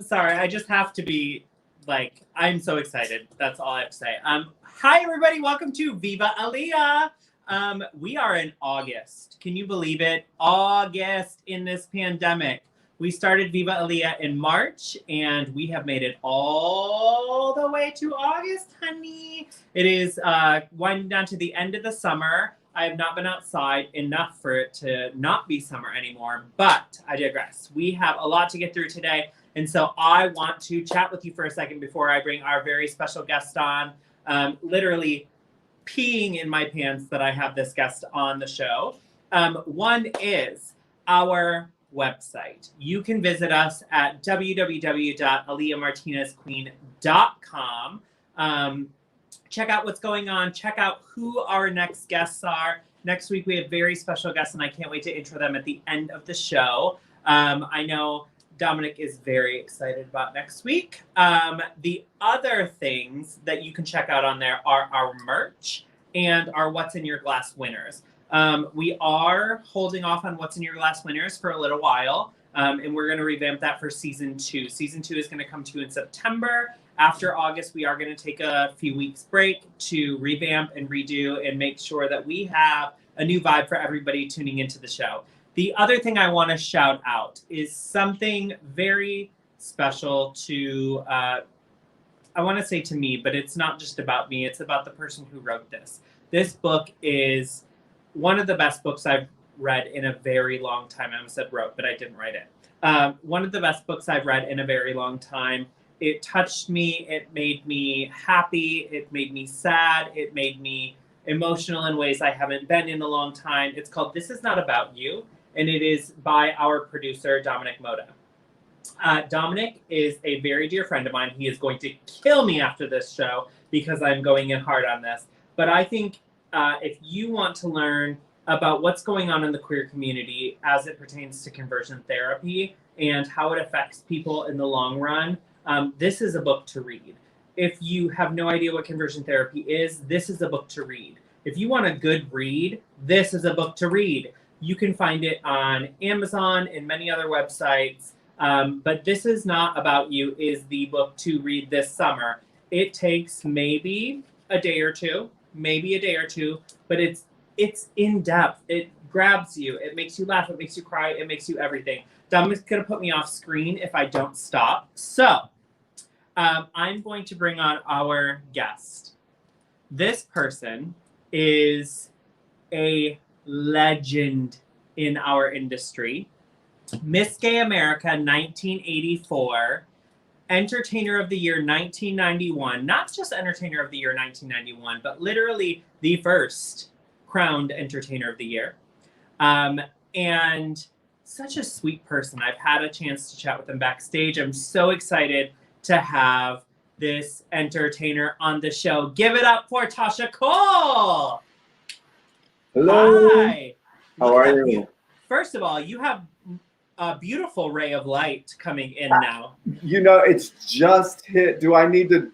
Sorry, I just have to be like, I'm so excited. That's all I have to say. Hi everybody, welcome to Viva Aaliyah. We are in August. Can you believe it? August in this pandemic. We started Viva Aaliyah in March, and we have made it all the way to August, honey. It is winding down to the end of the summer. I have not been outside enough for it to not be summer anymore, but I digress. We have a lot to get through today, and so I want to chat with you for a second before I bring our very special guest on. Literally peeing in my pants that I have this guest on the show. One is our website. You can visit us at www.aaliyahmartinezqueen.com. Check out what's going on. Check out who our next guests are. Next week, we have very special guests, and I can't wait to intro them at the end of the show. I know Dominic is very excited about next week. The other things that you can check out on there are our merch and our What's in Your Glass winners. We are holding off on What's in Your Glass winners for a little while, and we're going to revamp that for Season 2. Season 2 is going to come to in September. After August, we are going to take a few weeks break to revamp and redo and make sure that we have a new vibe for everybody tuning into the show. The other thing I want to shout out is something very special to, I want to say to me, but it's not just about me. It's about the person who wrote this. This book is one of the best books I've read in a very long time. I almost said wrote, but I didn't write it. One of the best books I've read in a very long time. It touched me. It made me happy. It made me sad. It made me emotional in ways I haven't been in a long time. It's called This Is Not About You, and it is by our producer, Dominic Moda. Dominic is a very dear friend of mine. He is going to kill me after this show because I'm going in hard on this. But I think if you want to learn about what's going on in the queer community as it pertains to conversion therapy and how it affects people in the long run, this is a book to read. If you have no idea what conversion therapy is, this is a book to read. If you want a good read, this is a book to read. You can find it on Amazon and many other websites. But This Is Not About You is the book to read this summer. It takes maybe a day or two, but it's in depth. It grabs you. It makes you laugh. It makes you cry. It makes you everything. Dominic's going to put me off screen if I don't stop. So I'm going to bring on our guest. This person is a legend in our industry. Miss Gay America 1984, Entertainer of the Year 1991, not just Entertainer of the Year 1991, but literally the first crowned Entertainer of the Year. And such a sweet person. I've had a chance to chat with him backstage. I'm so excited to have this entertainer on the show. Give it up for Tasha Kohl. Hello. Hi. How are you? First of all, you have a beautiful ray of light coming in now. You know, it's just hit. Do I need to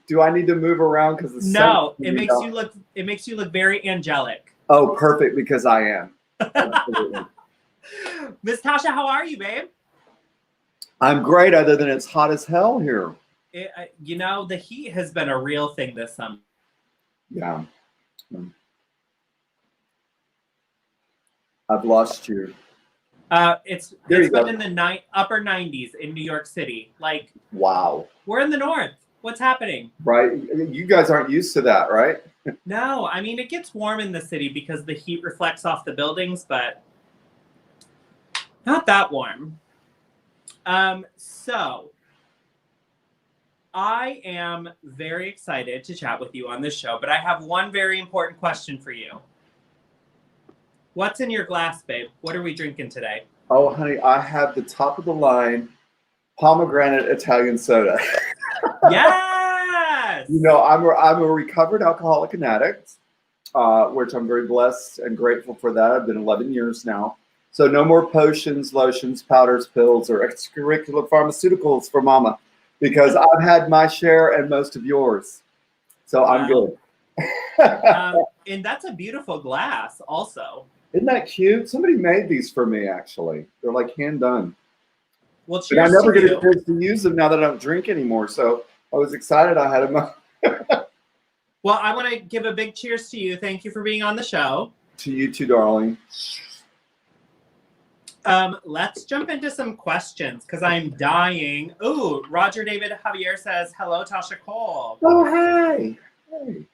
move around because no? It makes you look very angelic. Oh, perfect, because I am. Absolutely. Miss Tasha, how are you, babe? I'm great. Other than it's hot as hell here. You know, the heat has been a real thing this summer. Yeah. I've lost you. It's been in the upper 90s in New York City. Like, wow. We're in the north. What's happening? Right. You guys aren't used to that, right? No, I mean, it gets warm in the city because the heat reflects off the buildings, but not that warm. So I am very excited to chat with you on this show, but I have one very important question for you. What's in your glass, babe? What are we drinking today? Oh, honey, I have the top of the line pomegranate Italian soda. Yes! You know, I'm a recovered alcoholic and addict, which I'm very blessed and grateful for that. I've been 11 years now. So no more potions, lotions, powders, pills, or extracurricular pharmaceuticals for mama, because I've had my share and most of yours. So I'm good. And that's a beautiful glass also. Isn't that cute? Somebody made these for me, actually. They're like hand done. Well, But I cheers never to get a you. chance to use them now that I don't drink anymore. So I was excited I had them. Well, I want to give a big cheers to you. Thank you for being on the show. To you too, darling. Let's jump into some questions because I'm dying. Ooh, Roger David Javier says, hello, Tasha Kohl. Oh, hey. Hey.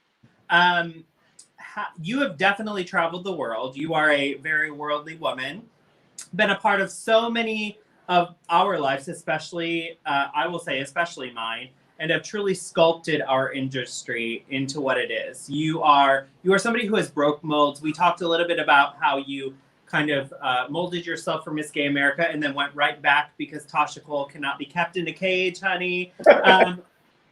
You have definitely traveled the world. You are a very worldly woman, been a part of so many of our lives, especially, I will say, especially mine, and have truly sculpted our industry into what it is. You are somebody who has broke molds. We talked a little bit about how you kind of molded yourself for Miss Gay America and then went right back because Tasha Kohl cannot be kept in a cage, honey.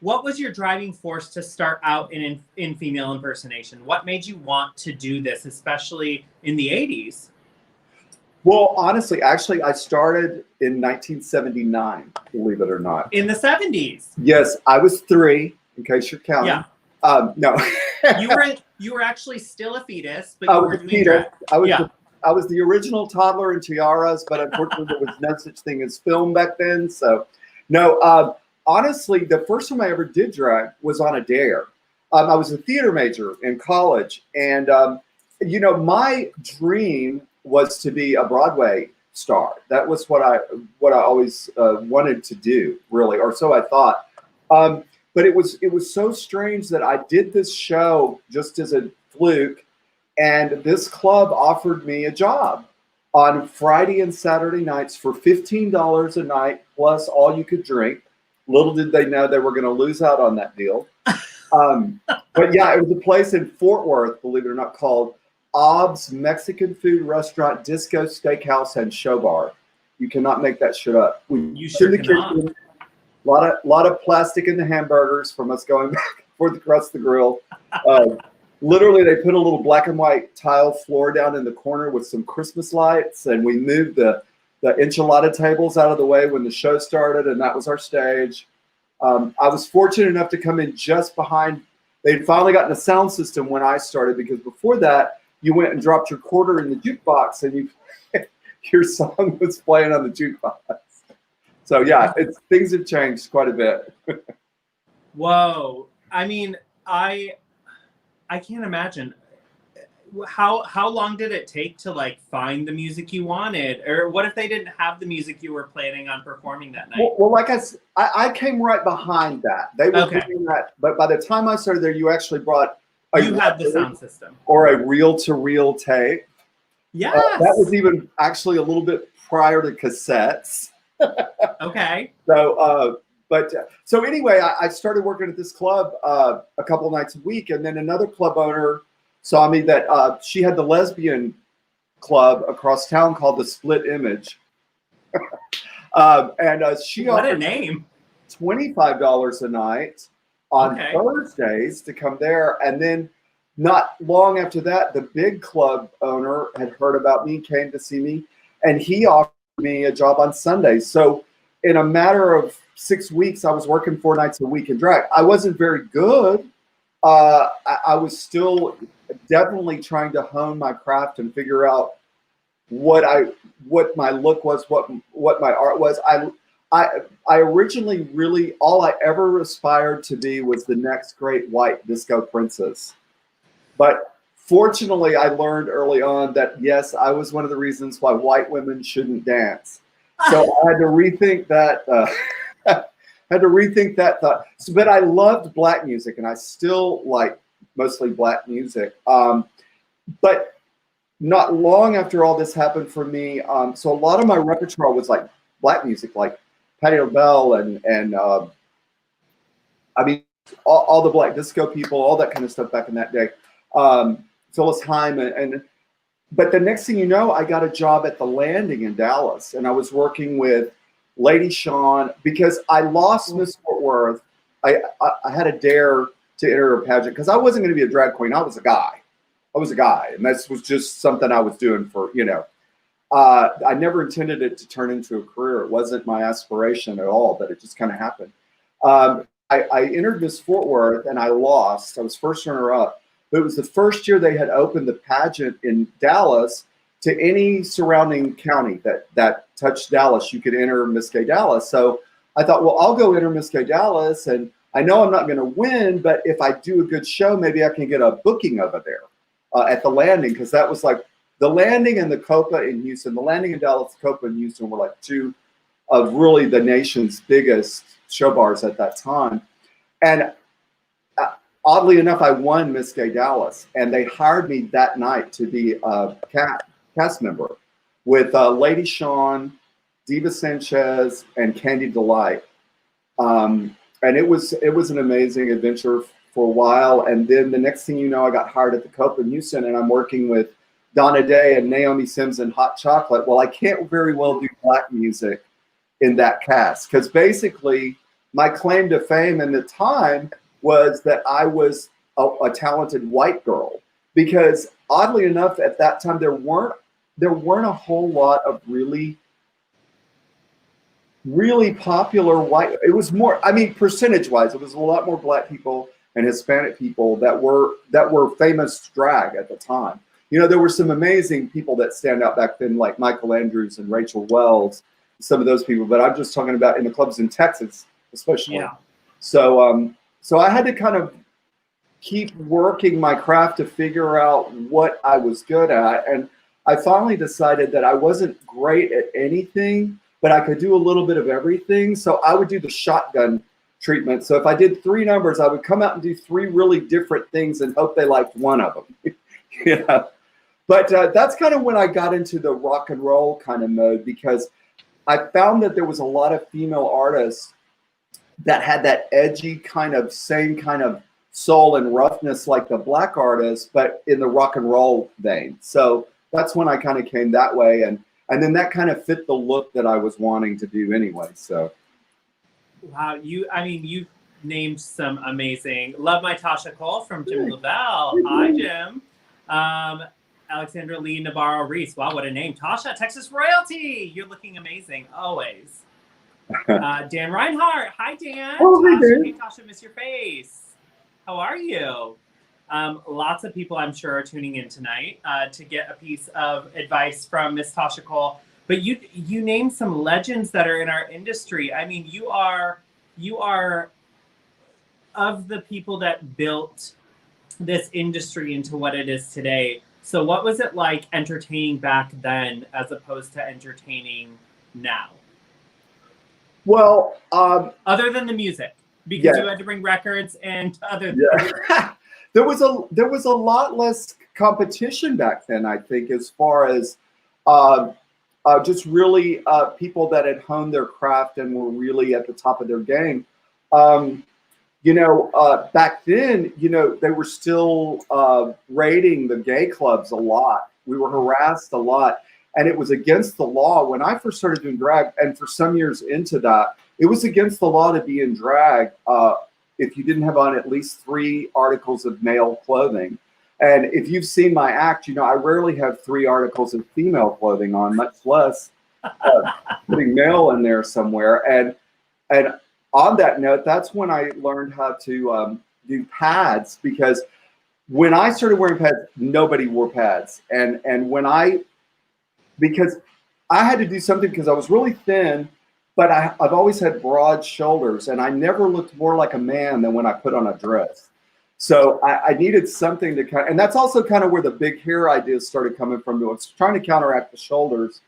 What was your driving force to start out in female impersonation? What made you want to do this, especially in the 80s? Well, honestly, actually, I started in 1979, believe it or not. In the 70s? Yes, I was 3, in case you're counting. Yeah. No. You were actually still a fetus, but you were doing fetus. drag. I was the original toddler in tiaras, but unfortunately there was no such thing as film back then. So, no. Honestly, the first time I ever did drag was on a dare. I was a theater major in college, and my dream was to be a Broadway star. That was what I always wanted to do, really, or so I thought. But it was so strange that I did this show just as a fluke, and this club offered me a job on Friday and Saturday nights for $15 a night plus all you could drink. Little did they know they were going to lose out on that deal. But yeah, it was a place in Fort Worth, believe it or not, called Ob's Mexican Food Restaurant, Disco Steakhouse, and Show Bar. You cannot make that shit up. You sure cannot. A lot of plastic in the hamburgers from us going back and forth across the grill. Literally, they put a little black and white tile floor down in the corner with some Christmas lights, and we moved the enchilada tables out of the way when the show started, and that was our stage. I was fortunate enough to come in just behind. They'd finally gotten a sound system when I started, because before that, you went and dropped your quarter in the jukebox, and your song was playing on the jukebox. So yeah, things have changed quite a bit. Whoa! I mean, I can't imagine. How long did it take to like find the music you wanted, or what if they didn't have the music you were planning on performing that night? Well, like I came right behind that. They were doing that, but by the time I started there, you actually brought you had the sound system or a reel-to-reel tape. Yes, that was even actually a little bit prior to cassettes. Okay. So anyway, I started working at this club a couple of nights a week, and then another club owner saw me that she had the lesbian club across town called the Split Image. She what offered a name. $25 a night on Thursdays to come there. And then not long after that, the big club owner had heard about me, came to see me, and he offered me a job on Sundays. So in a matter of 6 weeks, I was working 4 nights a week in drag. I wasn't very good. I was still definitely trying to hone my craft and figure out what my look was, what my art was. I originally really all I ever aspired to be was the next great white disco princess. But fortunately, I learned early on that yes, I was one of the reasons why white women shouldn't dance. So I had to rethink that. Thought. So, but I loved black music, and I still like mostly black music. But not long after all this happened for me, so a lot of my repertoire was like black music, like Patti LaBelle and I mean all the black disco people, all that kind of stuff back in that day. Phyllis Hyman, but the next thing you know, I got a job at the Landing in Dallas, and I was working with Lady Shawn because I lost Miss Fort Worth. I had a dare to enter a pageant because I wasn't going to be a drag queen. I was a guy, and this was just something I was doing for, I never intended it to turn into a career. It wasn't my aspiration at all, but it just kind of happened. I entered Miss Fort Worth and I lost. I was first runner up, but it was the first year they had opened the pageant in Dallas to any surrounding county that touched Dallas, you could enter Miss Gay Dallas. So I thought, well, I'll go enter Miss Gay Dallas, and I know I'm not going to win, but if I do a good show, maybe I can get a booking over there at the Landing, because that was like the Landing and the Copa in Houston. The Landing in Dallas, the Copa in Houston were like two of really the nation's biggest show bars at that time. And oddly enough, I won Miss Gay Dallas, and they hired me that night to be a cast member with Lady Shawn, Diva Sanchez, and Candy Delight. And it was an amazing adventure for a while. And then the next thing you know, I got hired at the Copa in Houston, and I'm working with Donna Day and Naomi Sims and Hot Chocolate. Well, I can't very well do black music in that cast, because basically my claim to fame in the time was that I was a talented white girl, because oddly enough, at that time, there weren't a whole lot of really popular white. It was more, I mean, percentage wise, it was a lot more black people and Hispanic people that were famous drag at the time. You know, there were some amazing people that stand out back then, like Michael Andrews and Rachel Wells, some of those people. But I'm just talking about in the clubs in Texas, especially. Yeah. So, so I had to kind of keep working my craft to figure out what I was good at. And I finally decided that I wasn't great at anything, but I could do a little bit of everything. So I would do the shotgun treatment. So if I did 3 numbers, I would come out and do 3 really different things and hope they liked one of them. Yeah. But that's kind of when I got into the rock and roll kind of mode, because I found that there was a lot of female artists that had that edgy kind of same kind of soul and roughness like the black artists, but in the rock and roll vein. So that's when I kind of came that way. And then that kind of fit the look that I was wanting to do anyway. So. Wow. You named some amazing, love my Tasha Kohl from Jim Lavelle. Hi, Jim. Alexandra Lee Navarro Reese. Wow, what a name. Tasha, Texas royalty. You're looking amazing, always. Dan Reinhardt. Hi, Dan. Oh, Tasha, hey, Tasha, miss your face. How are you? Lots of people, I'm sure, are tuning in tonight to get a piece of advice from Miss Tasha Kohl. But you named some legends that are in our industry. I mean, you are of the people that built this industry into what it is today. So what was it like entertaining back then as opposed to entertaining now? Well, other than the music, because you had to bring records and other things. there was a lot less competition back then, I think, as far as just really people that had honed their craft and were really at the top of their game. Back then, they were still raiding the gay clubs a lot. We were harassed a lot, and it was against the law. When I first started doing drag, and for some years into that, it was against the law to be in drag if you didn't have on at least 3 articles of male clothing. And if you've seen my act, I rarely have 3 articles of female clothing on, much less putting male in there somewhere. And on that note, that's when I learned how to do pads, because when I started wearing pads, nobody wore pads. And because I had to do something, because I was really thin, but I've always had broad shoulders, and I never looked more like a man than when I put on a dress. So I needed something to and that's also kind of where the big hair ideas started coming from. I was trying to counteract the shoulders.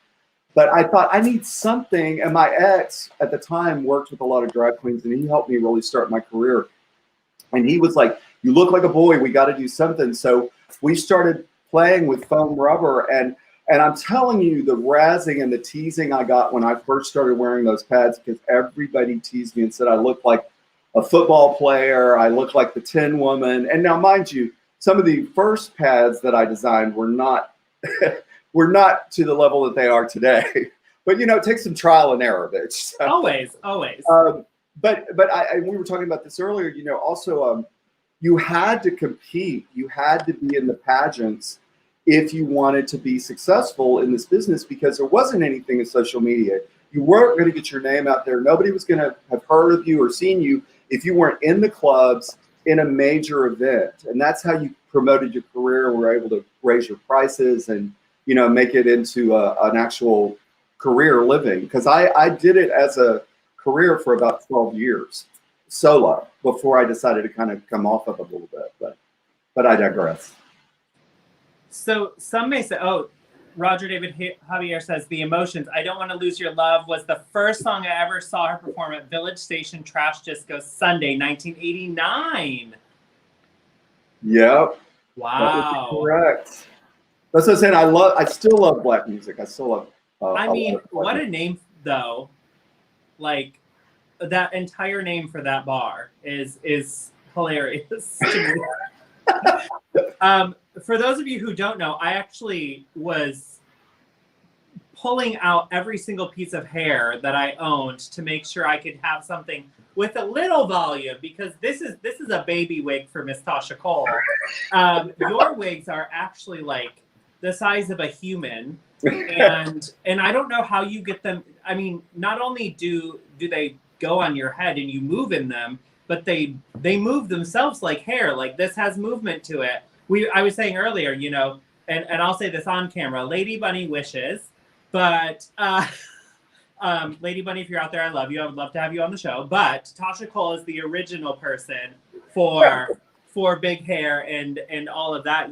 But I thought I need something, and my ex at the time worked with a lot of drag queens, and he helped me really start my career. And he was like, "You look like a boy. We got to do something." So we started playing with foam rubber, and I'm telling you, the razzing and the teasing I got when I first started wearing those pads, because everybody teased me and said I looked like a football player, I looked like the Tin Woman. And now, mind you, some of the first pads that I designed were not. We're not to the level that they are today, but it takes some trial and error, bitch. So, always. But we were talking about this earlier. Also, you had to compete. You had to be in the pageants if you wanted to be successful in this business, because there wasn't anything in social media. You weren't going to get your name out there. Nobody was going to have heard of you or seen you if you weren't in the clubs in a major event. And that's how you promoted your career and were able to raise your prices and make it into an actual career living. Because I did it as a career for about 12 years solo before I decided to kind of come off of it a little bit. But I digress. So some may say, oh, Roger David Javier says, The Emotions, I Don't Want to Lose Your Love was the first song I ever saw her perform at Village Station Trash Disco Sunday, 1989. Yep. Wow. Correct. That's what I'm saying. I still love black music. I still love. I mean, what a name, though. Like, that entire name for that bar is hilarious to me. For those of you who don't know, I actually was pulling out every single piece of hair that I owned to make sure I could have something with a little volume, because this is a baby wig for Miss Tasha Kohl. Your wigs are actually like the size of a human, and I don't know how you get them. I mean, not only do they go on your head and you move in them, but they move themselves like hair. Like, this has movement to it. I was saying earlier, and I'll say this on camera, Lady Bunny wishes, but Lady Bunny, if you're out there, I love you. I would love to have you on the show. But Tasha Kohl is the original person for big hair and all of that.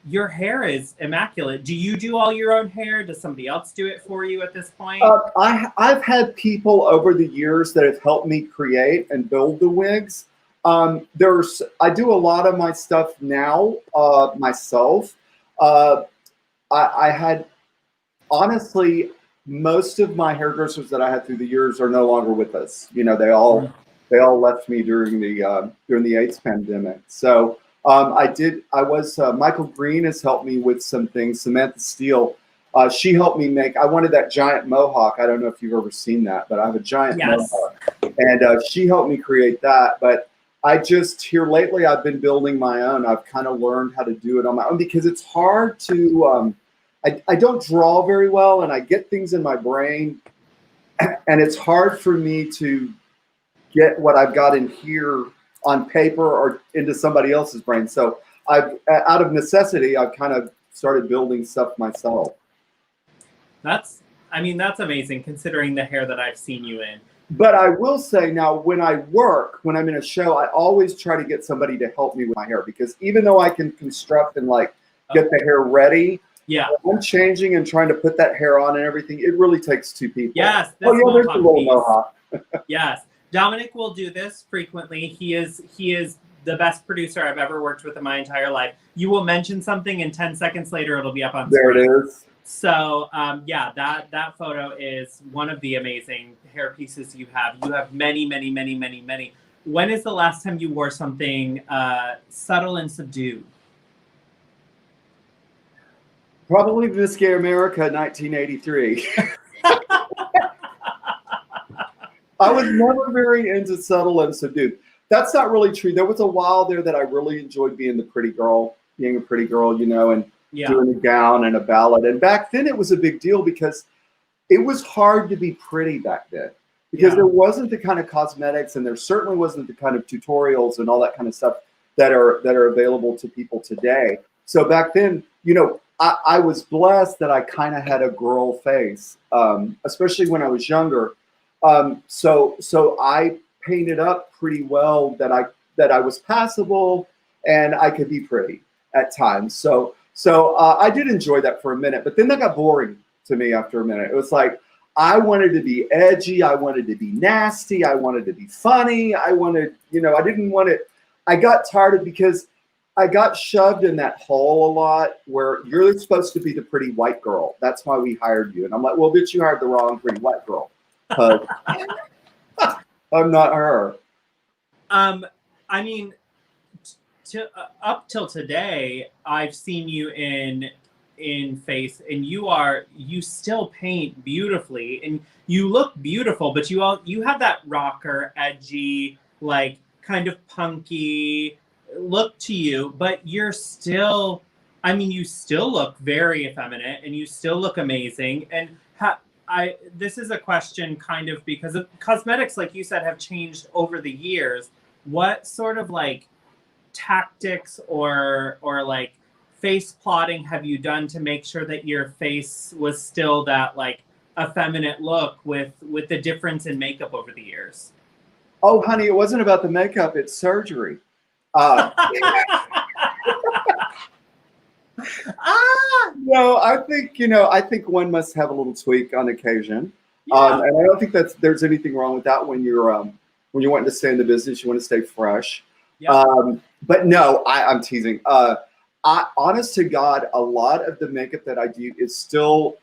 Your hair is immaculate. Do you do all your own hair? Does somebody else do it for you at this point? I've had people over the years that have helped me create and build the wigs. I do a lot of my stuff now myself. I had, honestly, most of my hairdressers that I had through the years are no longer with us. They all left me during the AIDS pandemic. So Michael Green has helped me with some things. Samantha Steele, she helped me I wanted that giant mohawk. I don't know if you've ever seen that, but I have a giant mohawk, and she helped me create that. But here lately, I've been building my own. I've kind of learned how to do it on my own, because it's hard to, I don't draw very well, and I get things in my brain, and it's hard for me to get what I've got in here on paper or into somebody else's brain. So out of necessity, I've kind of started building stuff myself. That's amazing, considering the hair that I've seen you in. But I will say now, when I'm in a show, I always try to get somebody to help me with my hair, because even though I can construct and get the hair ready, when I'm changing and trying to put that hair on and everything, it really takes two people. Yes. There's a little mohawk. Yes. Dominic will do this frequently. He is the best producer I've ever worked with in my entire life. You will mention something, and 10 seconds later, it'll be up on screen. There it is. So, that photo is one of the amazing hair pieces you have. You have many, many, many, many, many. When is the last time you wore something subtle and subdued? Probably Miss Gay America, 1983. I was never very into subtle and subdued. That's not really true. There was a while there that I really enjoyed being a pretty girl, and doing a gown and a ballad. And back then it was a big deal, because it was hard to be pretty back then, because there wasn't the kind of cosmetics, and there certainly wasn't the kind of tutorials and all that kind of stuff that are available to people today. So back then, I was blessed that I kind of had a girl face, especially when I was younger. So I painted up pretty well that I was passable and I could be pretty at times. So I did enjoy that for a minute, but then that got boring to me after a minute. It was like, I wanted to be edgy. I wanted to be nasty. I wanted to be funny. I didn't want it. I got tired of, because I got shoved in that hole a lot where you're supposed to be the pretty white girl. That's why we hired you. And I'm like, well, bitch, you hired the wrong pretty white girl. I'm not her. I mean, up till today, I've seen you in face, and you still paint beautifully, and you look beautiful, but you have that rocker, edgy, like kind of punky look to you, but you're still, you still look very effeminate, and you still look amazing. And this is a question kind of because of cosmetics, like you said, have changed over the years. What sort of tactics or face plotting have you done to make sure that your face was still that like effeminate look with the difference in makeup over the years? Oh, honey, it wasn't about the makeup. It's surgery. Uh, no, I think, I think one must have a little tweak on occasion. Yeah. And I don't think there's anything wrong with that when you're wanting to stay in the business, you want to stay fresh. Yeah. But no, I'm teasing. Honest to God, a lot of the makeup that I do is still,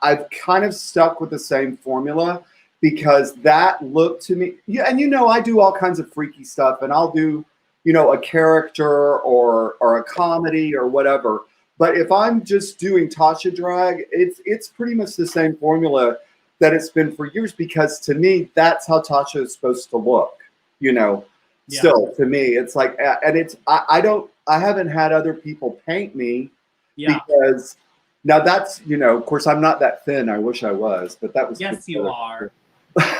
I've kind of stuck with the same formula because that look to me, yeah, and I do all kinds of freaky stuff, and I'll do, a character or a comedy or whatever. But if I'm just doing Tasha drag, it's pretty much the same formula that it's been for years, because to me, that's how Tasha is supposed to look, Yeah. Still, to me, it's like, and I haven't had other people paint me because now that's, of course, I'm not that thin. I wish I was, but that was. Yes, you are.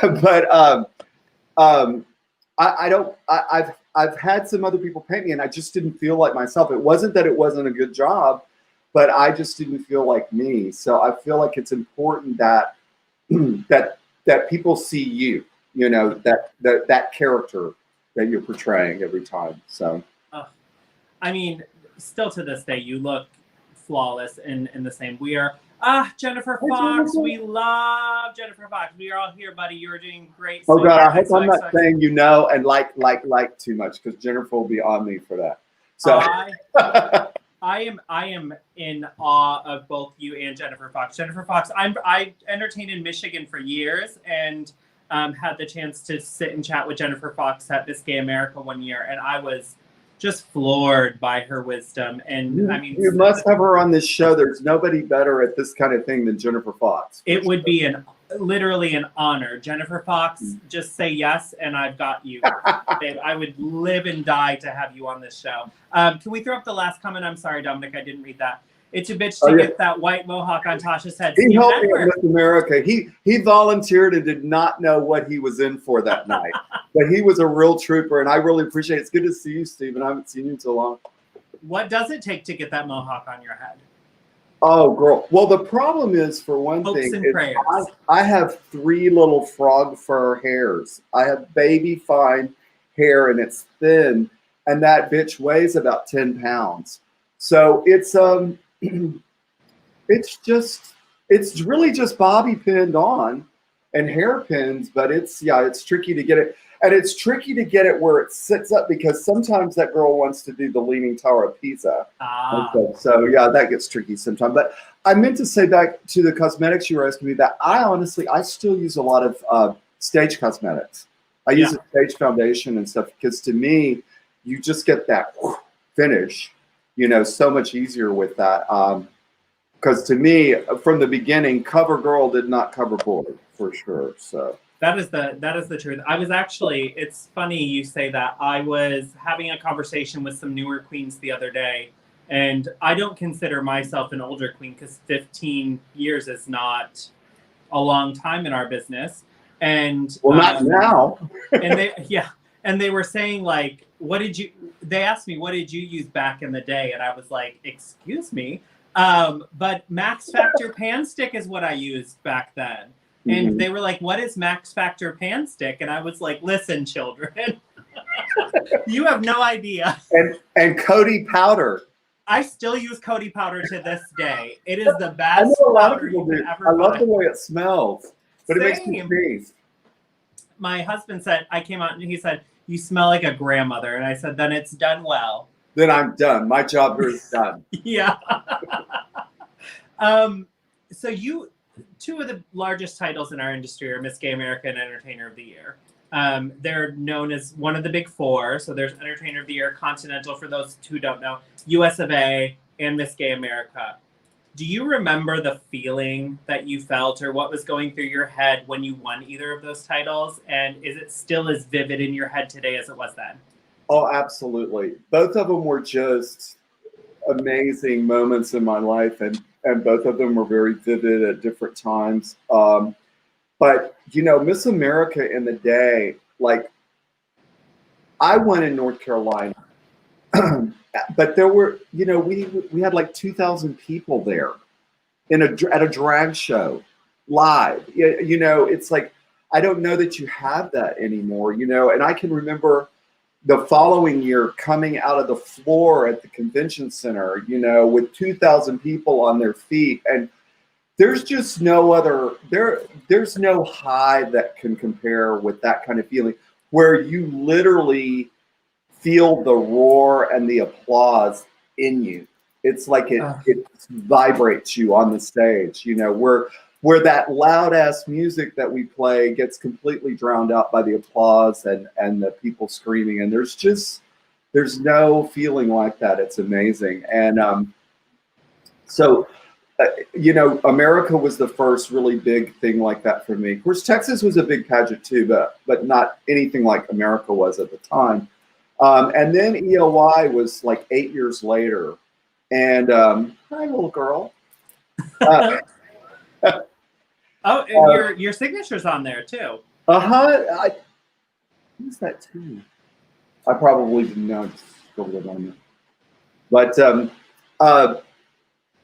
But I've had some other people paint me, and I just didn't feel like myself. It wasn't that it wasn't a good job, but I just didn't feel like me. So I feel like it's important that that people see you, that character that you're portraying every time. So, I mean, still to this day, you look flawless in the same. We are Jennifer Fox. We love Jennifer Fox. We are all here, buddy. You're doing great. Oh God, I hope I'm not saying and like too much, because Jennifer will be on me for that. So I am in awe of both you and Jennifer Fox. Jennifer Fox, I entertained in Michigan for years, and had the chance to sit and chat with Jennifer Fox at Miss Gay America one year, and I was just floored by her wisdom. And I mean, you must have her on this show. There's nobody better at this kind of thing than Jennifer Fox. It would be literally an honor. Jennifer Fox, just say yes, and I've got you. Babe, I would live and die to have you on this show. Can we throw up the last comment? I'm sorry, Dominic, I didn't read that. It's a bitch to get that white mohawk on Tasha's head. He helped me with America. He volunteered and did not know what he was in for that night. But he was a real trooper, and I really appreciate it. It's good to see you, Stephen. I haven't seen you in so long. What does it take to get that mohawk on your head? Oh, girl. Well, the problem is, for one thing, I have 3 little frog fur hairs. I have baby fine hair, and it's thin, and that bitch weighs about 10 pounds. So it's it's really just bobby pinned on and hair pins, but it's tricky to get it. And it's tricky to get it where it sits up, because sometimes that girl wants to do the Leaning Tower of Pisa. So that gets tricky sometimes. But I meant to say, back to the cosmetics you were asking me, that I still use a lot of stage cosmetics. I use a stage foundation and stuff, because to me, you just get that finish, so much easier with that. Because to me, from the beginning, cover girl did not cover boy, for sure. So that is the truth. I was actually, it's funny you say that. I was having a conversation with some newer queens the other day, and I don't consider myself an older queen, because 15 years is not a long time in our business. And not now. and they were saying, like, they asked me, what did you use back in the day? And I was like, excuse me. But Max Factor Pan Stick is what I used back then. And they were like, what is Max Factor Pan Stick? And I was like, listen, children, you have no idea. And Cody powder. I still use Cody powder to this day. It is the best powder you can ever I love buy. the way it smells, but it makes me sneeze. My husband said, I came out and he said, you smell like a grandmother. And I said, then it's done well. Then I'm done. My job here is done. Yeah. So 2 of the largest titles in our industry are Miss Gay America and Entertainer of the Year. They're known as one of the big 4. So there's Entertainer of the Year, Continental, for those who don't know, US of A, and Miss Gay America. Do you remember the feeling that you felt, or what was going through your head when you won either of those titles? And is it still as vivid in your head today as it was then? Oh, absolutely. Both of them were just amazing moments in my life, and both of them were very vivid at different times. But, Miss America in the day, like, I won in North Carolina, but there were, we had like 2,000 people there at a drag show live. It's like, I don't know that you have that anymore, and I can remember the following year coming out of the floor at the convention center, with 2,000 people on their feet. And there's just no other, there's no high that can compare with that kind of feeling where you literally feel the roar and the applause in you. It's like it vibrates you on the stage, where that loud ass music that we play gets completely drowned out by the applause and the people screaming. And there's no feeling like that. It's amazing. And so America was the first really big thing like that for me. Of course, Texas was a big pageant too, but not anything like America was at the time. And then EOY was like 8 years later. And hi, little girl. Oh, and your signature's on there too. Who's that too? I probably didn't know. Just scribbled it on there. But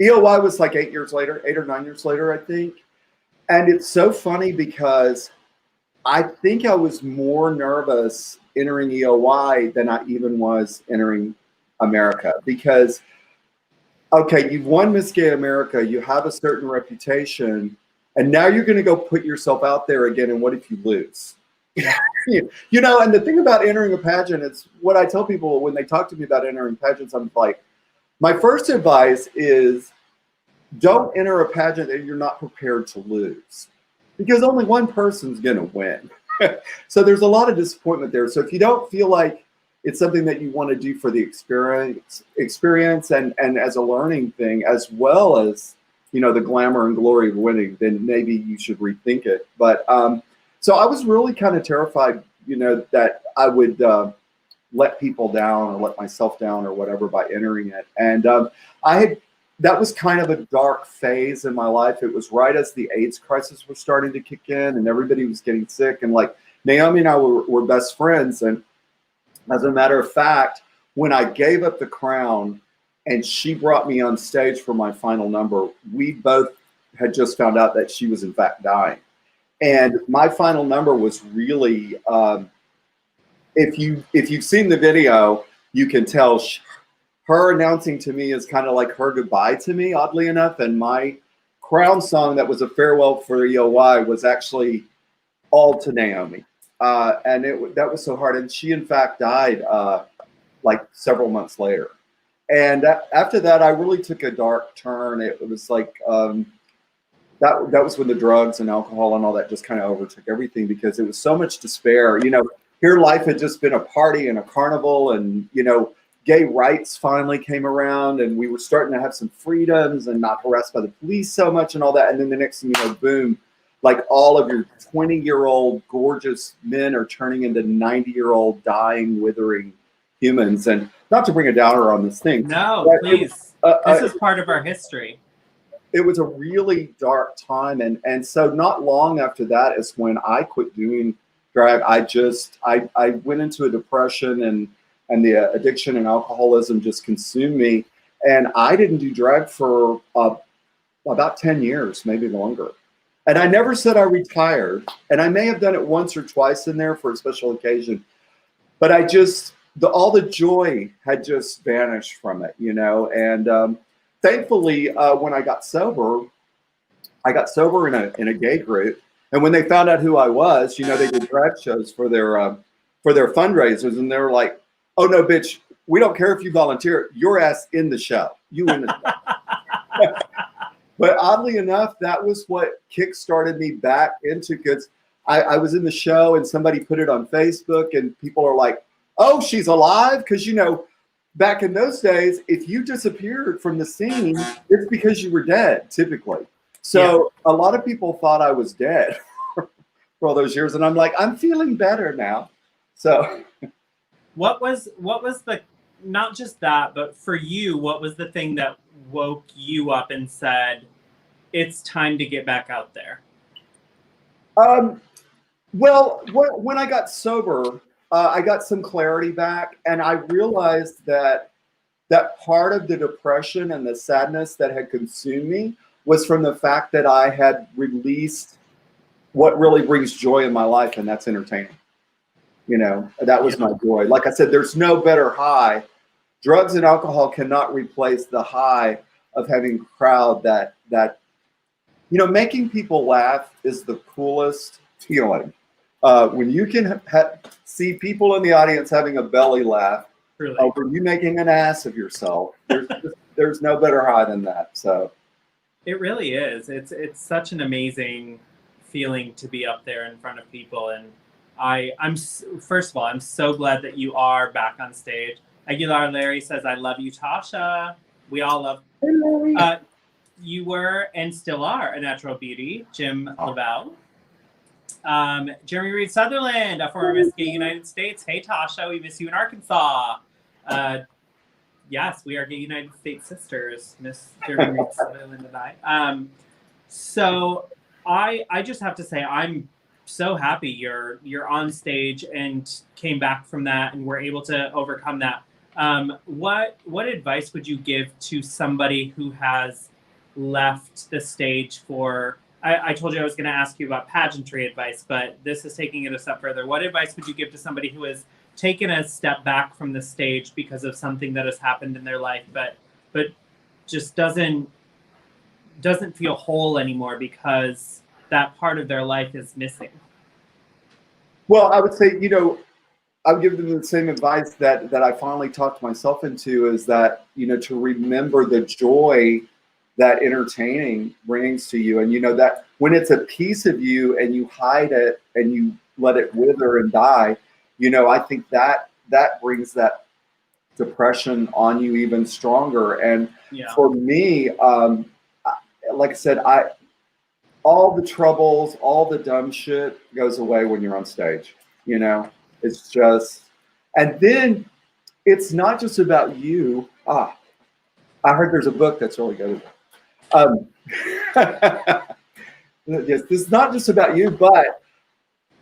EOY was like 8 years later, 8 or 9 years later, I think. And it's so funny because I think I was more nervous entering EOY than I even was entering America, because okay, you've won Miss Gay America, you have a certain reputation, and now you're going to go put yourself out there again, and what if you lose? And the thing about entering a pageant, it's what I tell people when they talk to me about entering pageants. I'm like, my first advice is don't enter a pageant that you're not prepared to lose, because only one person's going to win. So there's a lot of disappointment there. So if you don't feel like it's something that you want to do for the experience and as a learning thing, as well as, the glamour and glory of winning, then maybe you should rethink it. But so I was really kind of terrified, that I would let people down or let myself down or whatever by entering it. And that was kind of a dark phase in my life. It was right as the AIDS crisis was starting to kick in and everybody was getting sick. And like Naomi and I were best friends. And as a matter of fact, when I gave up the crown and she brought me on stage for my final number, we both had just found out that she was in fact dying. And my final number was really, if you've seen the video, you can tell her announcing to me is kind of like her goodbye to me, oddly enough. And my crown song that was a farewell for EOY was actually all to Naomi. And that was so hard. And she, in fact, died like several months later. And after that, I really took a dark turn. It was like that was when the drugs and alcohol and all that just kind of overtook everything, because it was so much despair. Here life had just been a party and a carnival, and gay rights finally came around, and we were starting to have some freedoms and not harassed by the police so much and all that. And then the next thing you know, boom, like all of your 20-year-old gorgeous men are turning into 90-year-old dying, withering humans. And not to bring a downer on this thing. No, please. This is part of our history. It was a really dark time. And so not long after that is when I quit doing drag. I went into a depression, and the addiction and alcoholism just consumed me. And I didn't do drag for about 10 years, maybe longer. And I never said I retired. And I may have done it once or twice in there for a special occasion. But all the joy had just vanished from it, And thankfully, when I got sober in a gay group. And when they found out who I was, they did drag shows for their fundraisers. And they were like, oh, no, bitch, we don't care if you volunteer. Your ass in the show. You in the show. But oddly enough, that was what kick-started me back into goods. I was in the show and somebody put it on Facebook and people are like, oh, she's alive? Because, back in those days, if you disappeared from the scene, it's because you were dead, typically. So a lot of people thought I was dead for all those years. And I'm like, I'm feeling better now. So what was the, not just that, but for you, what was the thing that woke you up and said, it's time to get back out there? Well, when I got sober, I got some clarity back, and I realized that that part of the depression and the sadness that had consumed me was from the fact that I had released what really brings joy in my life, and that's entertainment. You know, that was my joy. Like I said, there's no better high. Drugs and alcohol cannot replace the high of having a crowd that you know, making people laugh is the coolest feeling. When you can see people in the audience having a belly laugh over you making an ass of yourself, there's no better high than that. So it really is. It's such an amazing feeling to be up there in front of people, and I'm first of all, I'm so glad that you are back on stage. Aguilar Larry says, "I love you, Tasha." We all love. You were and still are a natural beauty, Jim Lavelle. Jeremy Reed Sutherland, a former Miss Gay United States. Hey, Tasha, we miss you in Arkansas. Yes, we are Gay United States sisters, Miss Jeremy Reed Sutherland and I. So I just have to say, I'm so happy you're on stage and came back from that and were able to overcome that. What advice would you give to somebody who has left the stage for, I told you I was going to ask you about pageantry advice, but this is taking it a step further. What advice would you give to somebody who has taken a step back from the stage because of something that has happened in their life, but just doesn't feel whole anymore because that part of their life is missing? Well, I would say, you know, I would give them the same advice that I finally talked myself into, is that, you know, to remember the joy that entertaining brings to you. And, you know, that when it's a piece of you and you hide it and you let it wither and die, you know, I think that brings that depression on you even stronger. And for me, like I said, all the troubles, all the dumb shit goes away when you're on stage. You know, it's just, and then it's not just about you. I heard there's a book that's really good. Yes, this is not just about you, but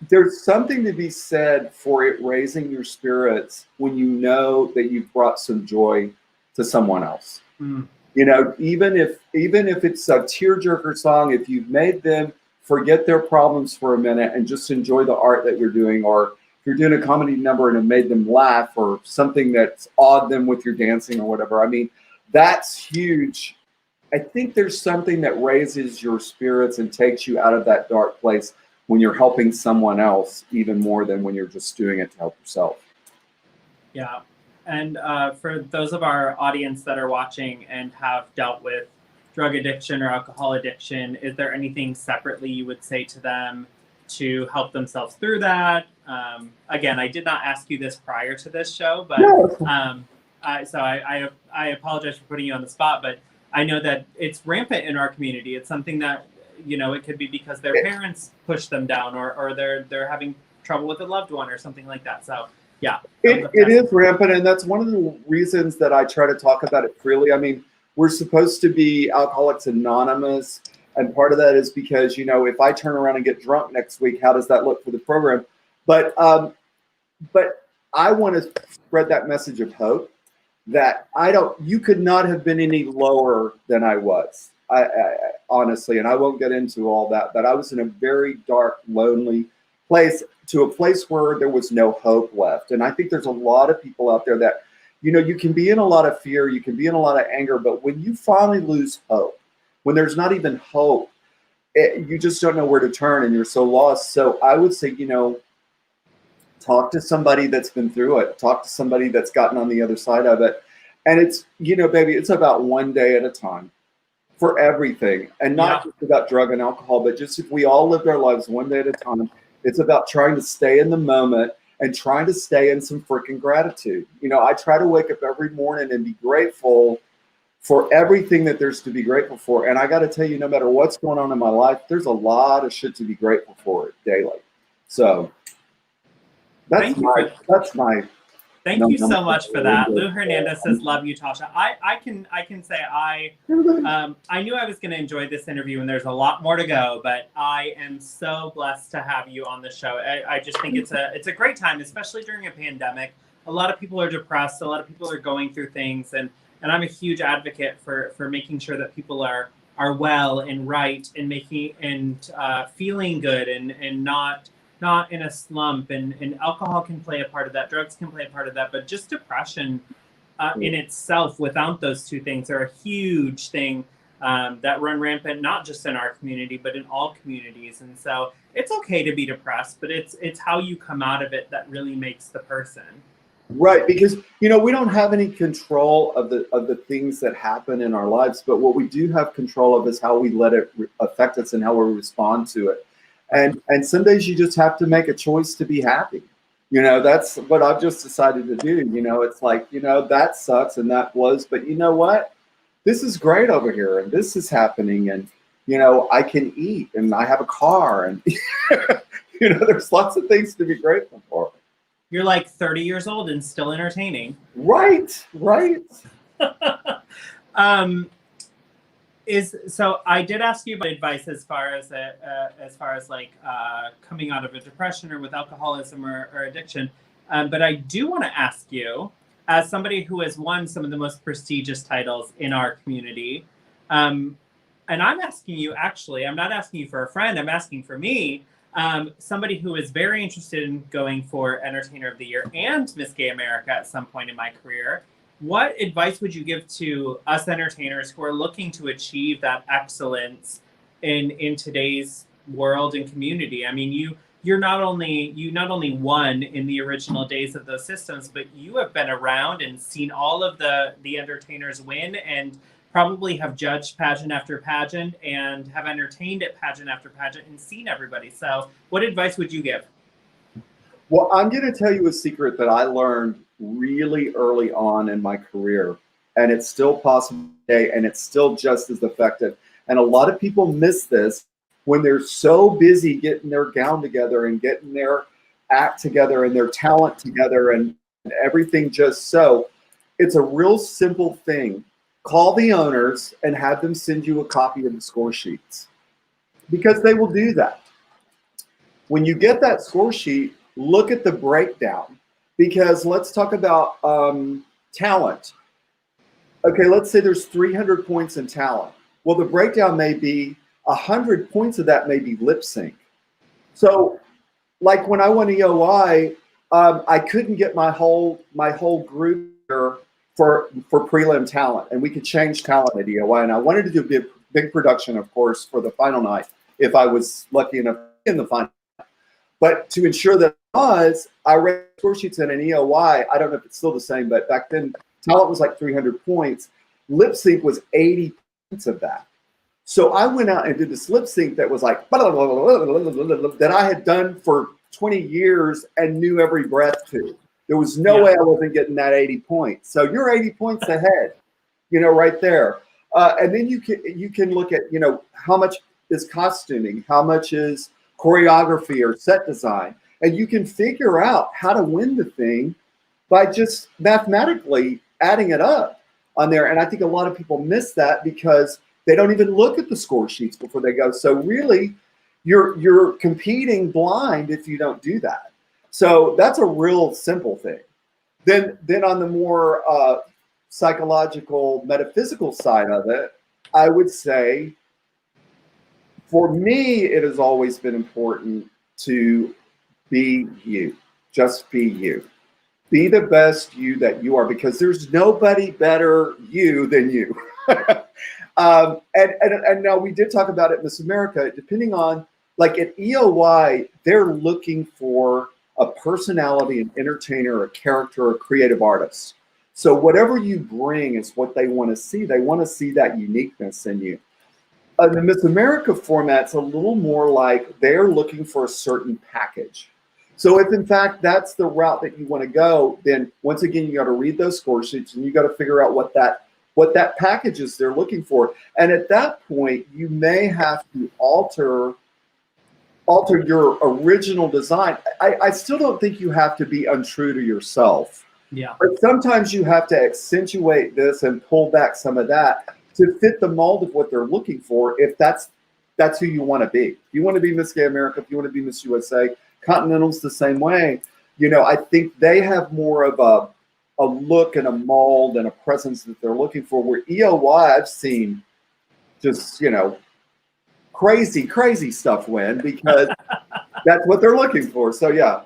there's something to be said for it raising your spirits when you know that you've brought some joy to someone else. You know, even if it's a tearjerker song, if you've made them forget their problems for a minute and just enjoy the art that you're doing, or if you're doing a comedy number and have made them laugh, or something that's awed them with your dancing or whatever, I mean, that's huge. I think there's something that raises your spirits and takes you out of that dark place when you're helping someone else, even more than when you're just doing it to help yourself. Yeah. And for those of our audience that are watching and have dealt with drug addiction or alcohol addiction, is there anything separately you would say to them to help themselves through that? Again, I did not ask you this prior to this show, but so I apologize for putting you on the spot, but I know that it's rampant in our community. It's something that, you know, it could be because their parents pushed them down, or they're having trouble with a loved one or something like that. So yeah, it is rampant, and that's one of the reasons that I try to talk about it freely. I mean, we're supposed to be Alcoholics Anonymous, and part of that is because, you know, if I turn around and get drunk next week, how does that look for the program? But I want to spread that message of hope, that you could not have been any lower than I was. I honestly, and I won't get into all that, but I was in a very dark, lonely place, to a place where there was no hope left. And I think there's a lot of people out there that, you know, you can be in a lot of fear, you can be in a lot of anger, but when you finally lose hope, when there's not even hope, you just don't know where to turn and you're so lost. So I would say, you know, talk to somebody that's been through it, talk to somebody that's gotten on the other side of it. And it's, you know, baby, it's about one day at a time for everything, and not just about drug and alcohol, but just if we all lived our lives one day at a time. It's about trying to stay in the moment and trying to stay in some freaking gratitude. You know, I try to wake up every morning and be grateful for everything that there's to be grateful for. And I got to tell you, no matter what's going on in my life, there's a lot of shit to be grateful for daily. So that's my Thank you so much for that. Lou Hernandez says, "Love you, Tasha." I can say I knew I was going to enjoy this interview, and there's a lot more to go. But I am so blessed to have you on the show. I just think it's a great time, especially during a pandemic. A lot of people are depressed. A lot of people are going through things, and I'm a huge advocate for making sure that people are well and right and feeling good and not in a slump, and alcohol can play a part of that, drugs can play a part of that, but just depression in itself without those two things are a huge thing that run rampant, not just in our community, but in all communities. And so it's okay to be depressed, but it's how you come out of it that really makes the person. Right, because we don't have any control of the things that happen in our lives, but what we do have control of is how we let it affect us and how we respond to it. And some days you just have to make a choice to be happy. That's what I've just decided to do. It's like, that sucks and that was, but you know what? This is great over here and this is happening, and I can eat and I have a car, and there's lots of things to be grateful for. You're like 30 years old and still entertaining. Right. So I did ask you about advice as far as like coming out of a depression or with alcoholism or addiction, but I do want to ask you, as somebody who has won some of the most prestigious titles in our community, and I'm asking you, actually, I'm not asking you for a friend, I'm asking for me, somebody who is very interested in going for Entertainer of the Year and Miss Gay America at some point in my career. What advice would you give to us entertainers who are looking to achieve that excellence in today's world and community? I mean, you not only won in the original days of those systems, but you have been around and seen all of the entertainers win, and probably have judged pageant after pageant and have entertained at pageant after pageant and seen everybody. So what advice would you give? Well, I'm going to tell you a secret that I learned really early on in my career, and it's still possible today, and it's still just as effective. And a lot of people miss this when they're so busy getting their gown together and getting their act together and their talent together and everything just so. It's a real simple thing. Call the owners and have them send you a copy of the score sheets, because they will do that. When you get that score sheet, look at the breakdown, because let's talk about talent. Okay, let's say there's 300 points in talent. Well, the breakdown may be 100 points of that may be lip sync. So like when I won EOI, I couldn't get my whole group there for prelim talent, and we could change talent at EOI. And I wanted to do a big production, of course, for the final night if I was lucky enough in the final. But to ensure that I read score sheets in an EOI. I don't know if it's still the same, but back then talent was like 300 points. Lip sync was 80 points of that. So I went out and did this lip sync that was like that I had done for 20 years and knew every breath to. There was no way I wasn't getting that 80 points. So you're 80 points ahead, right there. And then you can look at, how much is costuming, how much is choreography or set design, and you can figure out how to win the thing by just mathematically adding it up on there. And I think a lot of people miss that because they don't even look at the score sheets before they go. So really, you're competing blind if you don't do that. So that's a real simple thing. Then on the more psychological, metaphysical side of it, I would say, for me, it has always been important to be you. Just be you. Be the best you that you are, because there's nobody better you than you. And now we did talk about it in Miss America, depending on, like at EOY, they're looking for a personality, an entertainer, a character, a creative artist. So whatever you bring is what they want to see. They want to see that uniqueness in you. The Miss America format's a little more like they're looking for a certain package. So if in fact that's the route that you want to go, then once again, you got to read those score sheets and you got to figure out what that package is they're looking for. And at that point, you may have to alter your original design. I still don't think you have to be untrue to yourself. Yeah. But sometimes you have to accentuate this and pull back some of that to fit the mold of what they're looking for. If that's who you want to be. If you want to be Miss Gay America, if you want to be Miss USA, Continental's the same way. You know, I think they have more of a look and a mold and a presence that they're looking for. Where EOY, I've seen just, you know, crazy stuff win because that's what they're looking for. So yeah.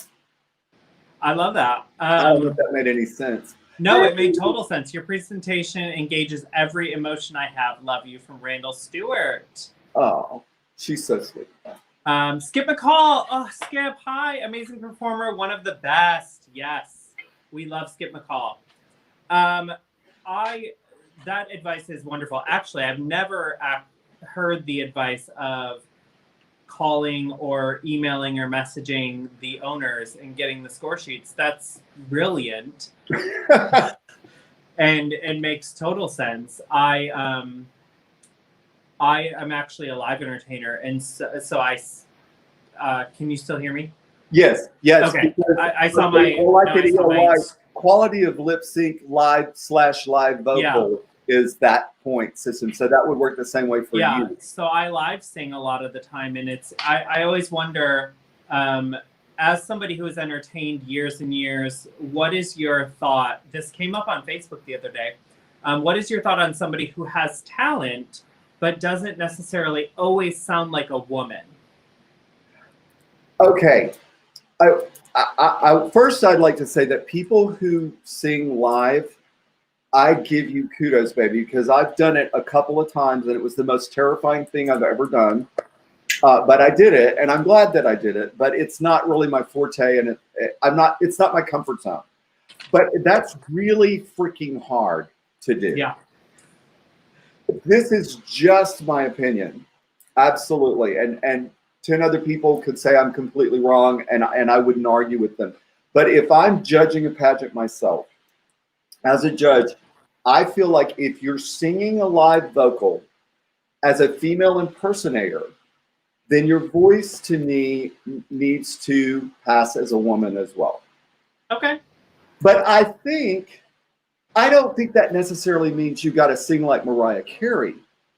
I love that. I don't know if that made any sense. No, it made total sense. Your presentation engages every emotion I have. Love you, from Randall Stewart. Oh, she's so sweet. Skip McCall. Oh, Skip, hi. Amazing performer, one of the best. Yes, we love Skip McCall. That advice is wonderful. Actually, I've never heard the advice of calling or emailing or messaging the owners and getting the score sheets. That's brilliant. and makes total sense. I am actually a live entertainer, and so I can you still hear me? Yes. Okay. I saw my quality of lip sync live vocal is that point system. So that would work the same way for you. So I live sing a lot of the time, and I always wonder, as somebody who has entertained years and years, what is your thought? This came up on Facebook the other day. What is your thought on somebody who has talent but doesn't necessarily always sound like a woman? Okay. First, I'd like to say that people who sing live, I give you kudos, baby, because I've done it a couple of times, and it was the most terrifying thing I've ever done. But I did it, and I'm glad that I did it. But it's not really my forte, and it's not my comfort zone. But that's really freaking hard to do. Yeah. This is just my opinion, absolutely, and 10 other people could say I'm completely wrong, and I wouldn't argue with them. But if I'm judging a pageant myself, as a judge, I feel like if you're singing a live vocal as a female impersonator, then your voice to me needs to pass as a woman as well. Okay. But I don't think that necessarily means you got to sing like Mariah Carey,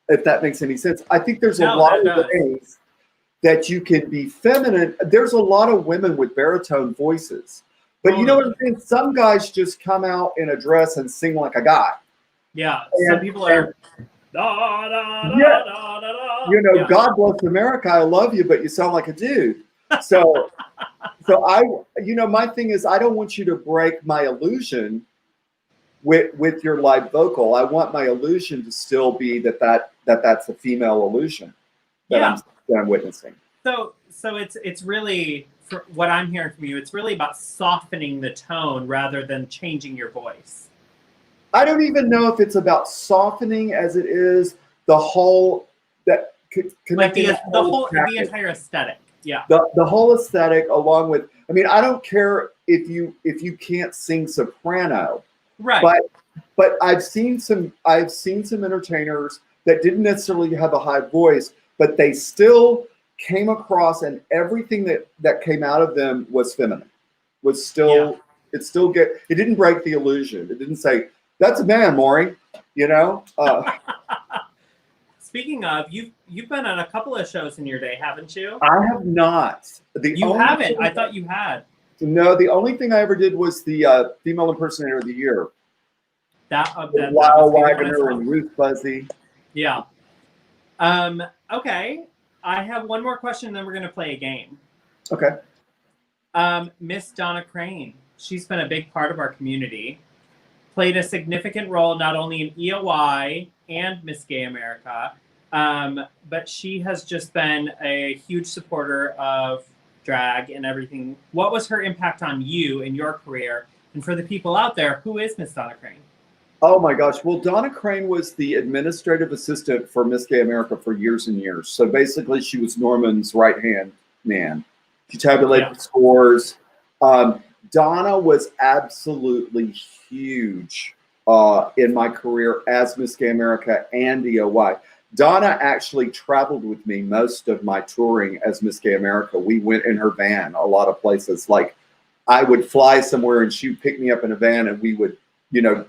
if that makes any sense. I think there's a lot of ways that you can be feminine. There's a lot of women with baritone voices. But you know what I'm saying? Some guys just come out in a dress and sing like a guy. Yeah. Some people are da, da, da, yeah. da, da, da. You know, God bless America, I love you, but you sound like a dude. So my thing is, I don't want you to break my illusion with your live vocal. I want my illusion to still be that's a female illusion that I'm witnessing. So it's really, for what I'm hearing from you, it's really about softening the tone rather than changing your voice. I don't even know if it's about softening as it is the whole that like the entire aesthetic. Yeah. The whole aesthetic, along with, I mean, I don't care if you can't sing soprano. Right. But I've seen some entertainers that didn't necessarily have a high voice, but they still came across, and everything that came out of them was feminine. It didn't break the illusion. It didn't say, that's a man, Maury, you know? Speaking of, you've been on a couple of shows in your day, haven't you? I have not. You haven't? I thought you had. No, the only thing I ever did was the Female Impersonator of the Year. Lyle Wagner and Ruth Buzzy. Yeah. Okay. I have one more question, and then we're going to play a game. Okay. Miss Donna Crane. She's been a big part of our community. Played a significant role not only in EOY and Miss Gay America, but she has just been a huge supporter of drag and everything. What was her impact on you in your career? And for the people out there, who is Miss Donna Crane? Oh my gosh. Well, Donna Crane was the administrative assistant for Miss Gay America for years and years. So basically she was Norman's right-hand man. She tabulated the scores. Donna was absolutely huge in my career as Miss Gay America and EOY. Donna actually traveled with me most of my touring as Miss Gay America. We went in her van a lot of places, like I would fly somewhere and she would pick me up in a van and we would,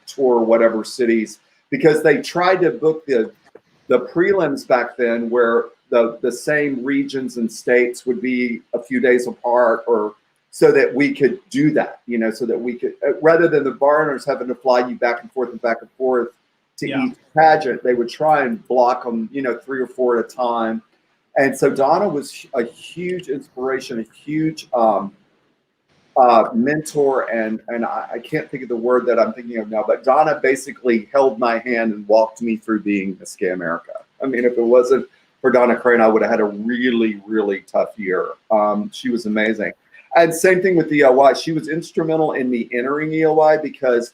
tour whatever cities, because they tried to book the prelims back then where the same regions and states would be a few days apart, or so that we could do that, so that we could, rather than the foreigners having to fly you back and forth to each pageant, they would try and block them, 3 or 4 at a time. And so Donna was a huge inspiration, a huge mentor, and I can't think of the word that I'm thinking of now, but Donna basically held my hand and walked me through being Miss Gay America. I mean, if it wasn't for Donna Crane, I would have had a really, really tough year. She was amazing. And same thing with the ELY. She was instrumental in me entering ELY, because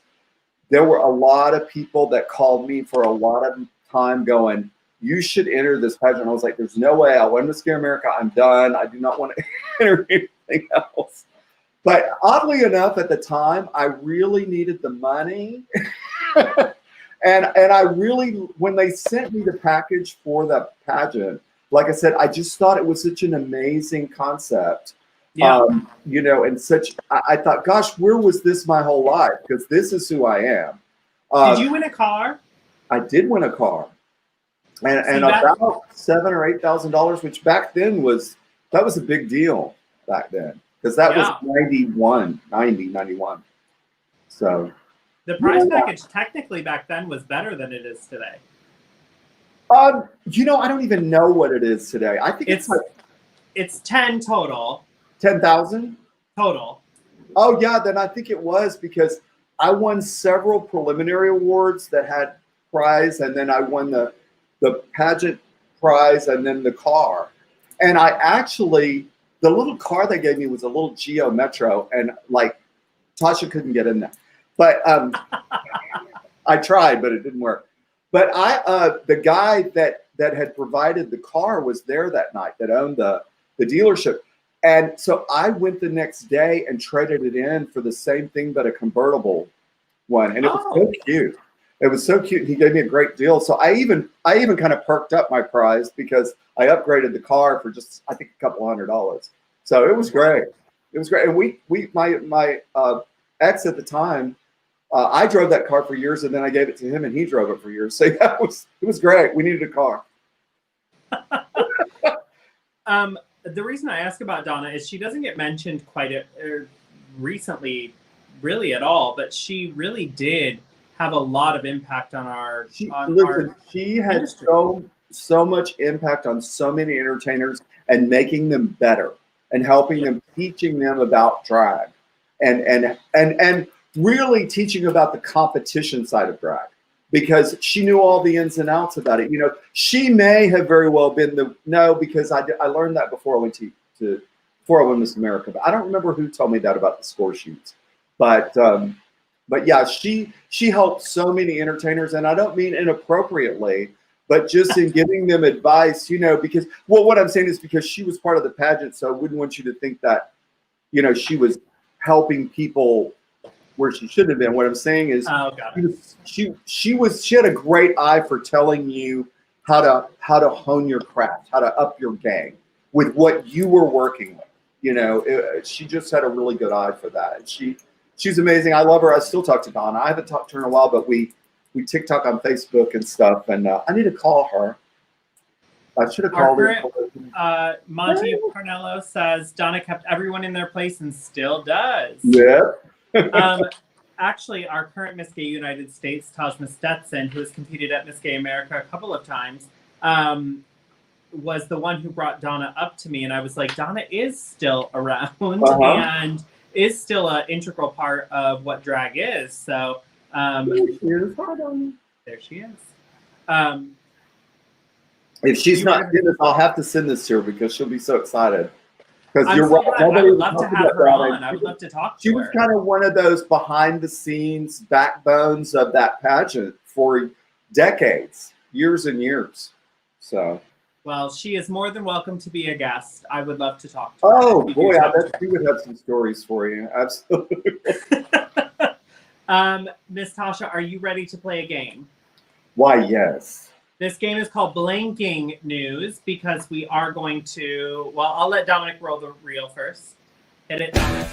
there were a lot of people that called me for a lot of time going, you should enter this pageant. I was like, there's no way. I won Miss Gay America. I'm done. I do not want to enter anything else. But oddly enough, at the time, I really needed the money. and I really, when they sent me the package for the pageant, like I said, I just thought it was such an amazing concept. Yeah. And I thought, gosh, where was this my whole life? Because this is who I am. Did you win a car? I did win a car. And about $7,000 or $8,000, which back then was a big deal back then. Because that was 91. So the prize package technically back then was better than it is today. I don't even know what it is today. I think it's 10 total. 10,000 total. Oh yeah, then I think it was, because I won several preliminary awards that had prize, and then I won the pageant prize, and then the car. And I actually, the little car they gave me was a little Geo Metro, and like Tasha couldn't get in there. But I tried, but it didn't work. But the guy that had provided the car was there that night, that owned the dealership. And so I went the next day and traded it in for the same thing, but a convertible one. And it was so cute. It was so cute. He gave me a great deal. So I even kind of perked up my prize, because I upgraded the car for just, I think, a couple $100. So it was great. It was great. And my ex at the time, I drove that car for years, and then I gave it to him, and he drove it for years. So yeah, it was great. We needed a car. The reason I ask about Donna is she doesn't get mentioned recently, really at all, but she really did have a lot of impact on our. She had so much impact on so many entertainers, and making them better, and helping them, teaching them about drag, and really teaching about the competition side of drag, because she knew all the ins and outs about it. She may have very well been because I learned that before I went before I won Miss America, but I don't remember who told me that about the score sheets. But yeah, she helped so many entertainers, and I don't mean inappropriately, but just in giving them advice, because, well, what I'm saying is because she was part of the pageant, so I wouldn't want you to think that, she was helping people where she shouldn't have been. What I'm saying is, she had a great eye for telling you how to hone your craft, how to up your game with what you were working with. She just had a really good eye for that. And she's amazing. I love her. I still talk to Donna. I haven't talked to her in a while, but we TikTok on Facebook and stuff. And I need to call her. I should have called her. Monty Carnello says Donna kept everyone in their place and still does. Yeah. Actually, our current Miss Gay United States, Tajma Stetson, who has competed at Miss Gay America a couple of times, was the one who brought Donna up to me, and I was like, Donna is still around and is still an integral part of what drag is. So there she is. If she's not in this, I'll have to send this to her, because she'll be so excited. Because I would love to have her on. I would love to talk to her. She was kind of one of those behind the scenes backbones of that pageant for decades, years and years. So. Well, she is more than welcome to be a guest. I would love to talk to her. Oh boy, I bet she would have some stories for you. Absolutely. Miss Tasha, are you ready to play a game? Why, yes. This game is called Blanking News, because we are going to, well, I'll let Dominic roll the reel first. Hit it, Dominic.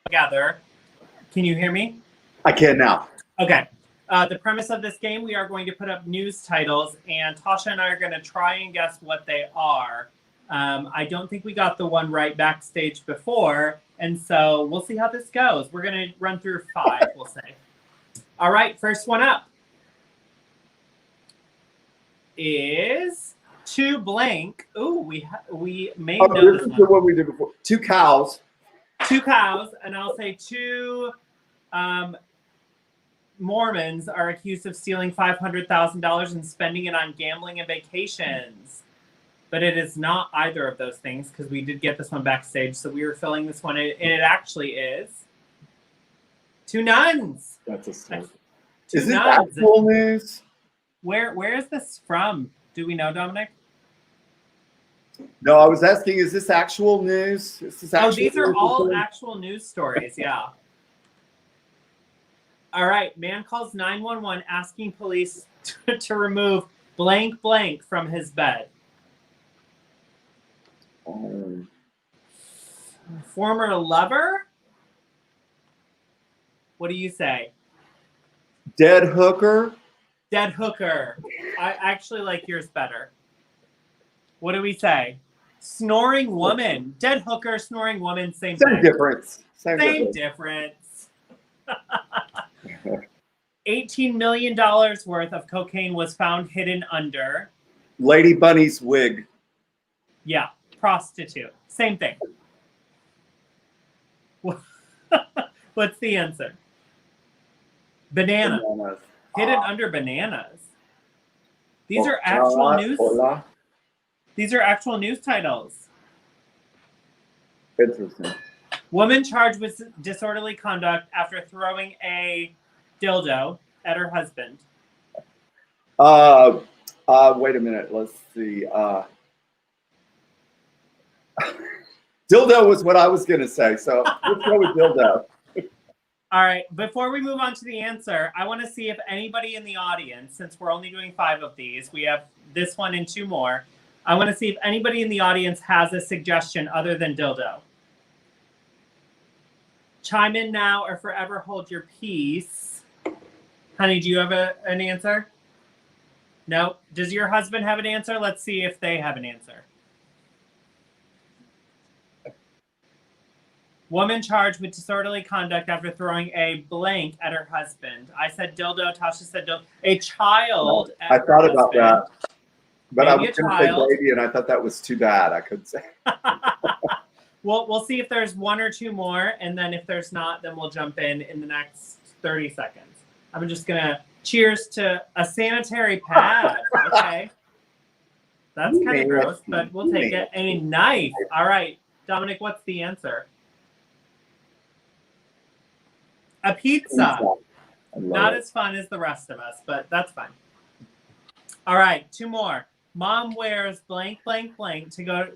Together. Can you hear me? I can now. Okay. The premise of this game, we are going to put up news titles, and Tasha and I are going to try and guess what they are. I don't think we got the one right backstage before, and so we'll see how this goes. We're going to run through 5, we'll say. All right, first one up is to blank. Ooh, we may know this This is one. the one we did before. 2 cows. 2 cows, and I'll say 2 Mormons are accused of stealing $500,000 and spending it on gambling and vacations. But it is not either of those things because we did get this one backstage. So we were filling this one in, and it actually is 2 nuns. That's a story. 2 Is this nuns. actual news? Where is this from? Do we know, Dominic? No, I was asking, is this actual news? Is this actual These are news? all actual news stories, yeah. All right, man calls 911 asking police to remove blank blank from his bed. Former lover? What do you say? Dead hooker? Dead hooker. I actually like yours better. What do we say? Snoring woman. Dead hooker, snoring woman, same thing. Difference. Same difference. $18 million worth of cocaine was found hidden under. Lady Bunny's wig. Yeah, prostitute. Same thing. What's the answer? Banana. Bananas. Hidden under bananas. These are actual news. Hola. These are actual news titles. Interesting. Woman charged with disorderly conduct after throwing a dildo at her husband. Wait a minute. Let's see. Dildo was what I was going to say. So let's go with dildo. All right. Before we move on to the answer, I want to see if anybody in the audience, since we're only doing 5 of these, we have this one and 2 more. I want to see if anybody in the audience has a suggestion other than dildo. Chime in now or forever hold your peace. Honey, do you have an answer? No? Does your husband have an answer? Let's see if they have an answer. Woman charged with disorderly conduct after throwing a blank at her husband. I said dildo. Tasha said dildo. A child. I thought about that. But I was Maybe going to say baby, and I thought that was too bad. I couldn't say. Well, we'll see if there's 1 or 2 more, and then if there's not, then we'll jump in the next 30 seconds. I'm just going to cheers to a sanitary pad. Okay. That's kind of gross, but we'll take it. And a knife. All right. Dominic, what's the answer? A pizza. Not as fun as the rest of us, but that's fine. All right, 2 more. Mom wears blank, blank, blank to go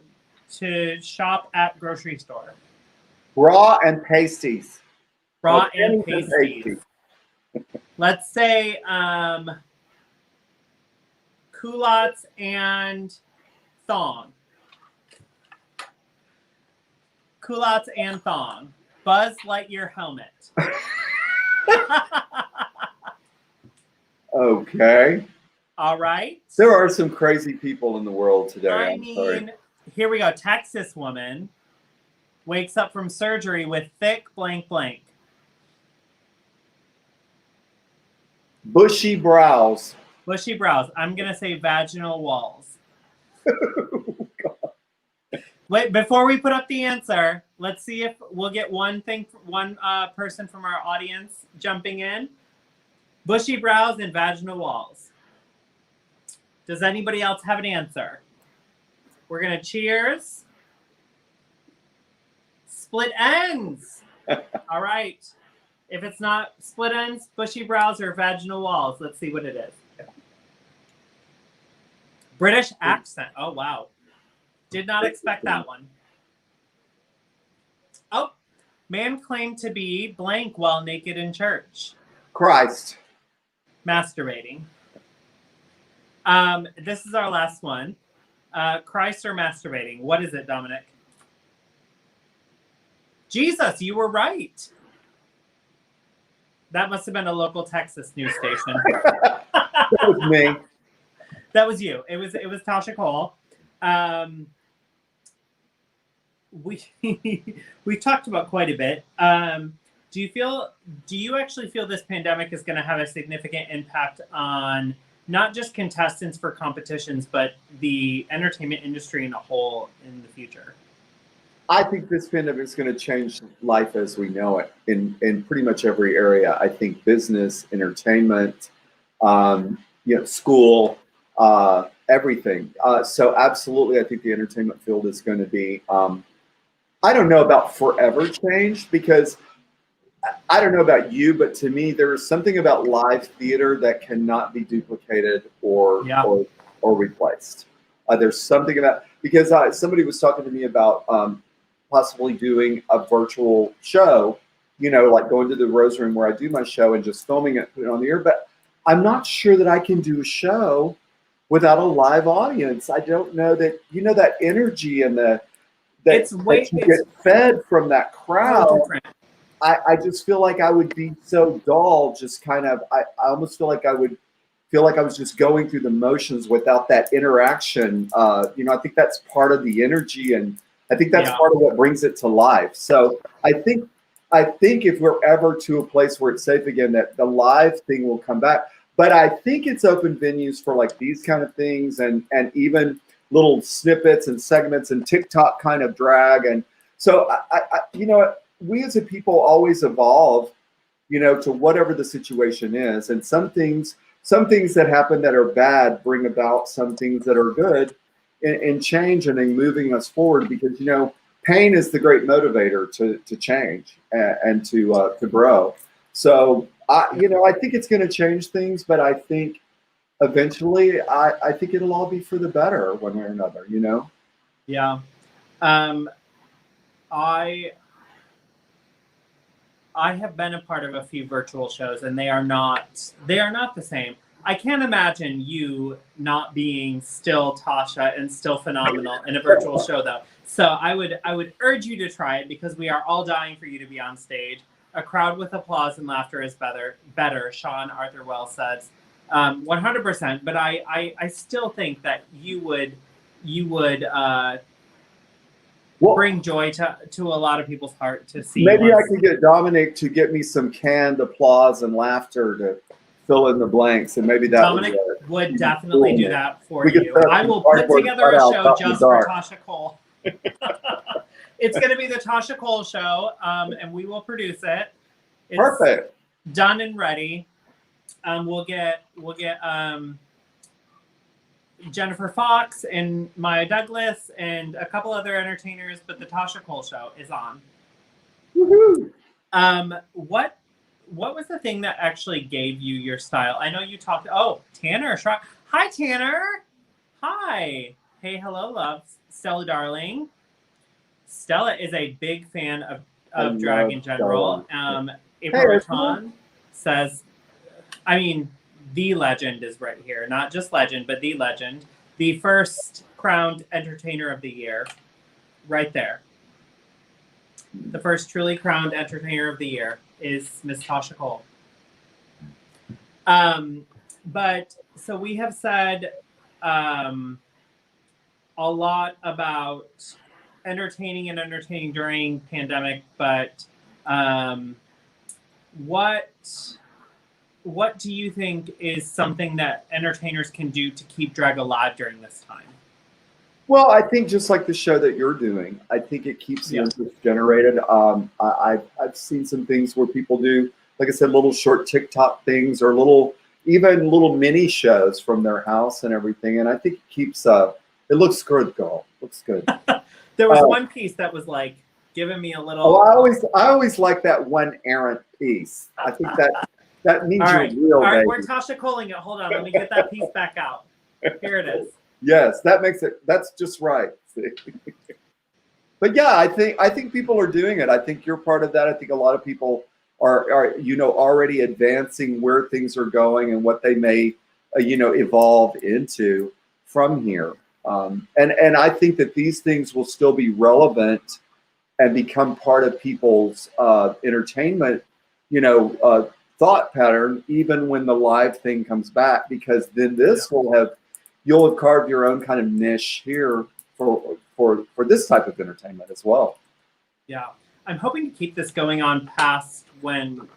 to shop at grocery store. Bra and pasties. Bra and pasties. Let's say culottes and thong. Culottes and thong. Buzz Lightyear helmet. Okay. All right. There are some crazy people in the world today. I mean, here we go. Texas woman wakes up from surgery with thick blank blank. Bushy brows. Bushy brows. I'm going to say vaginal walls. Oh, God. Wait, before we put up the answer, let's see if we'll get one person from our audience jumping in. Bushy brows and vaginal walls. Does anybody else have an answer? We're going to cheers. Split ends. All right. If it's not split ends, bushy brows, or vaginal walls, let's see what it is. British accent. Oh, wow. Did not expect that one. Oh, Man claimed to be blank while naked in church. Christ. Masturbating. This is our last one. Christ or masturbating? What is it, Dominic? Jesus, you were right. That must have been a local Texas news station. That was me. That was you. It was Tasha Kohl. We talked about quite a bit. Do you actually feel this pandemic is going to have a significant impact on not just contestants for competitions, but the entertainment industry in a whole in the future? I think this pandemic is going to change life as we know it in pretty much every area. I think business, entertainment, school, everything. So absolutely, I think the entertainment field is going to be, I don't know about forever changed, because I don't know about you, but to me, there is something about live theater that cannot be duplicated or replaced. There's something about, because somebody was talking to me about possibly doing a virtual show, like going to the Rose Room where I do my show and just filming it, putting it on the air. But I'm not sure that I can do a show without a live audience. I don't know that, that energy and that you get fed from that crowd. I just feel like I would be so dull, just kind of, I almost feel like I would feel like I was just going through the motions without that interaction. I think that's part of the energy, and I think that's part of what brings it to life. So I think if we're ever to a place where it's safe again, that the live thing will come back. But I think it's open venues for like these kind of things, and even little snippets and segments and TikTok kind of drag. And so we as a people always evolve, to whatever the situation is. And some things that happen that are bad bring about some things that are good in change and in moving us forward, because, pain is the great motivator to change and to grow. So, I think it's going to change things, but I think eventually I think it'll all be for the better one way or another, Yeah. I have been a part of a few virtual shows, and they are not the same. I can't imagine you not being still Tasha and still phenomenal in a virtual show, though. So I would urge you to try it, because we are all dying for you to be on stage. A crowd with applause and laughter is better. Sean Arthur Wells says, 100%. But I still think that you would bring joy to a lot of people's heart to see. Maybe I could get Dominic to get me some canned applause and laughter to fill in the blanks, and maybe that Dominic would definitely do that for you. I will put together a show just for Tasha Kohl. It's going to be the Tasha Kohl show, and we will produce it. It's perfect. Done and ready. We'll get Jennifer Fox and Maya Douglas and a couple other entertainers, but the Tasha Kohl show is on. Woohoo! What was the thing that actually gave you your style? I know you talked. Oh, Tanner. Hi, Tanner. Hi. Hey, hello, love. Stella, darling. Stella is a big fan of drag in general. April Raton says, the legend is right here. Not just legend, but the legend. The first crowned entertainer of the year. Right there. The first truly crowned entertainer of the year is Miss Tasha Kohl. But so we have said a lot about entertaining during pandemic, but what do you think is something that entertainers can do to keep drag alive during this time? Well, I think just like the show that you're doing, I think it keeps the interest generated. I've seen some things where people do, like I said, little short TikTok things or even little mini shows from their house and everything. And I think it keeps, it looks good, girl. Looks good. There was one piece that was like giving me a little. Oh, I always like that one errant piece. I think that means you're real. All right, we're Tasha Kohling it. Hold on, let me get that piece back out. Here it is. Yes, that makes it. That's just right. But but yeah, I think people are doing it. I think you're part of that. I think a lot of people are already advancing where things are going and what they may evolve into from here. And I think that these things will still be relevant and become part of people's entertainment, thought pattern, even when the live thing comes back, because then you'll have carved your own kind of niche here for this type of entertainment as well. Yeah, I'm hoping to keep this going on past when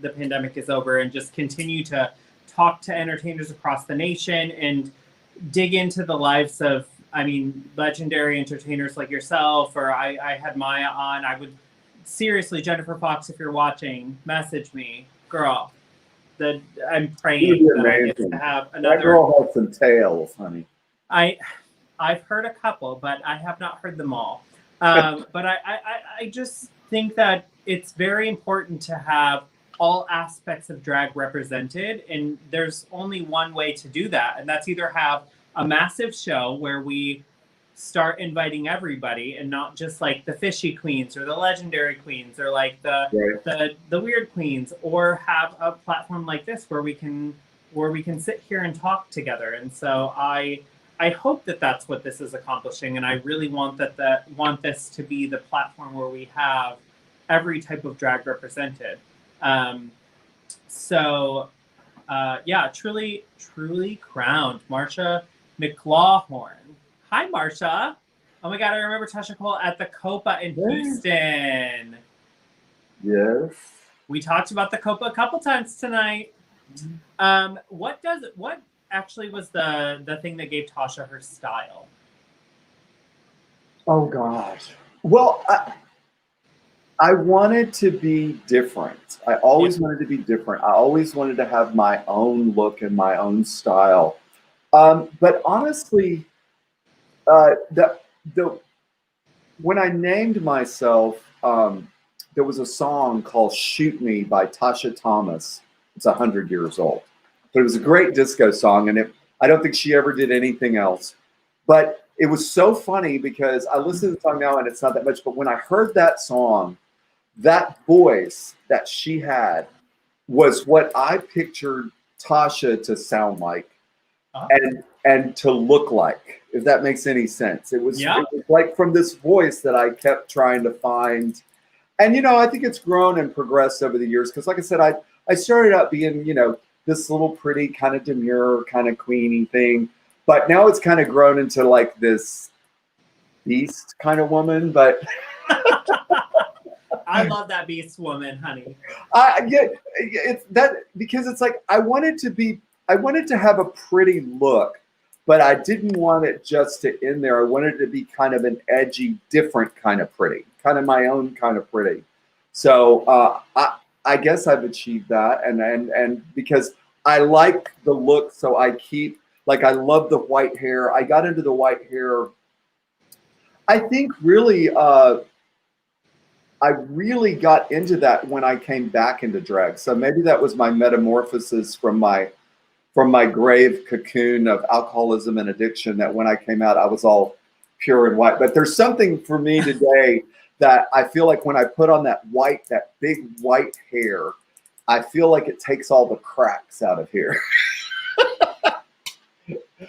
the pandemic is over, and just continue to talk to entertainers across the nation and dig into the lives of, legendary entertainers like yourself, or I had Maya on. I would seriously, Jennifer Fox, if you're watching, message me, girl. I'm praying that I get to have another. That girl has some tales, honey. I've heard a couple, but I have not heard them all. But I just think that it's very important to have all aspects of drag represented, and there's only one way to do that, and that's either have a massive show where we start inviting everybody, and not just like the fishy queens or the legendary queens or like the weird queens, or have a platform like this where we can sit here and talk together. And so I hope that that's what this is accomplishing, and I really want this to be the platform where we have every type of drag represented. Truly crowned Marsha McLawhorn. Hi, Marsha. Oh my God, I remember Tasha Kohl at the Copa in Houston. Yes. We talked about the Copa a couple times tonight. What actually was the thing that gave Tasha her style? Oh gosh. Well, I wanted to be different. I always wanted to be different. I always wanted to have my own look and my own style. But honestly, when I named myself, there was a song called "Shoot Me" by Tasha Thomas. It's 100 years old, but it was a great disco song, and I don't think she ever did anything else. But it was so funny because I listen to the song now, and it's not that much. But when I heard that song, that voice that she had was what I pictured Tasha to sound like, and to look like, if that makes any sense. It was like from this voice that I kept trying to find. And, I think it's grown and progressed over the years. Because like I said, I started out being, this little pretty kind of demure kind of queenie thing. But now it's kind of grown into like this beast kind of woman. But I love that beast woman, honey. It's that, because it's like I wanted to have a pretty look, but I didn't want it just to end there. I wanted it to be kind of an edgy, different kind of pretty, kind of my own kind of pretty. So I guess I've achieved that, and because I like the look, so I keep, like, I love the white hair. I got into the white hair, I think really, I really got into that when I came back into drag. So maybe that was my metamorphosis from my grave cocoon of alcoholism and addiction, that when I came out, I was all pure and white. But there's something for me today that I feel like when I put on that big white hair, I feel like it takes all the cracks out of here.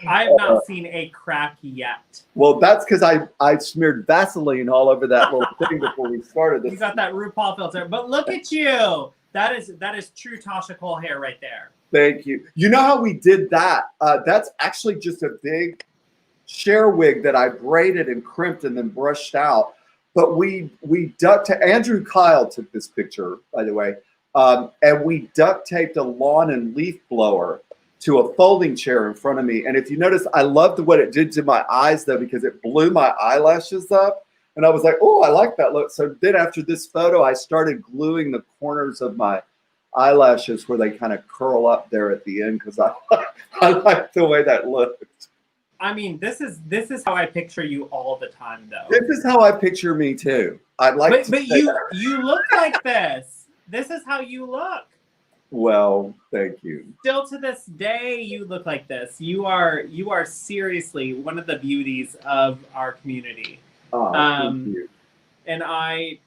I have not seen a crack yet. Well, that's because I smeared Vaseline all over that little thing before we started this. You got that RuPaul filter, but look at you. That is true Tasha Kohl hair right there. Thank you. You know how we did that? That's actually just a big Cher wig that I braided and crimped and then brushed out. But we duct taped. Andrew Kyle took this picture, by the way, and we duct taped a lawn and leaf blower to a folding chair in front of me. And if you notice, I loved what it did to my eyes, though, because it blew my eyelashes up. And I was like, oh, I like that look. So then after this photo, I started gluing the corners of my eyelashes where they kind of curl up there at the end, because I like the way that looked. I mean, this is how I picture you all the time, though. This is how I picture me too. But you look like this. This is how you look. Well, thank you. Still to this day, you look like this. You are seriously one of the beauties of our community. Oh, thank you. And I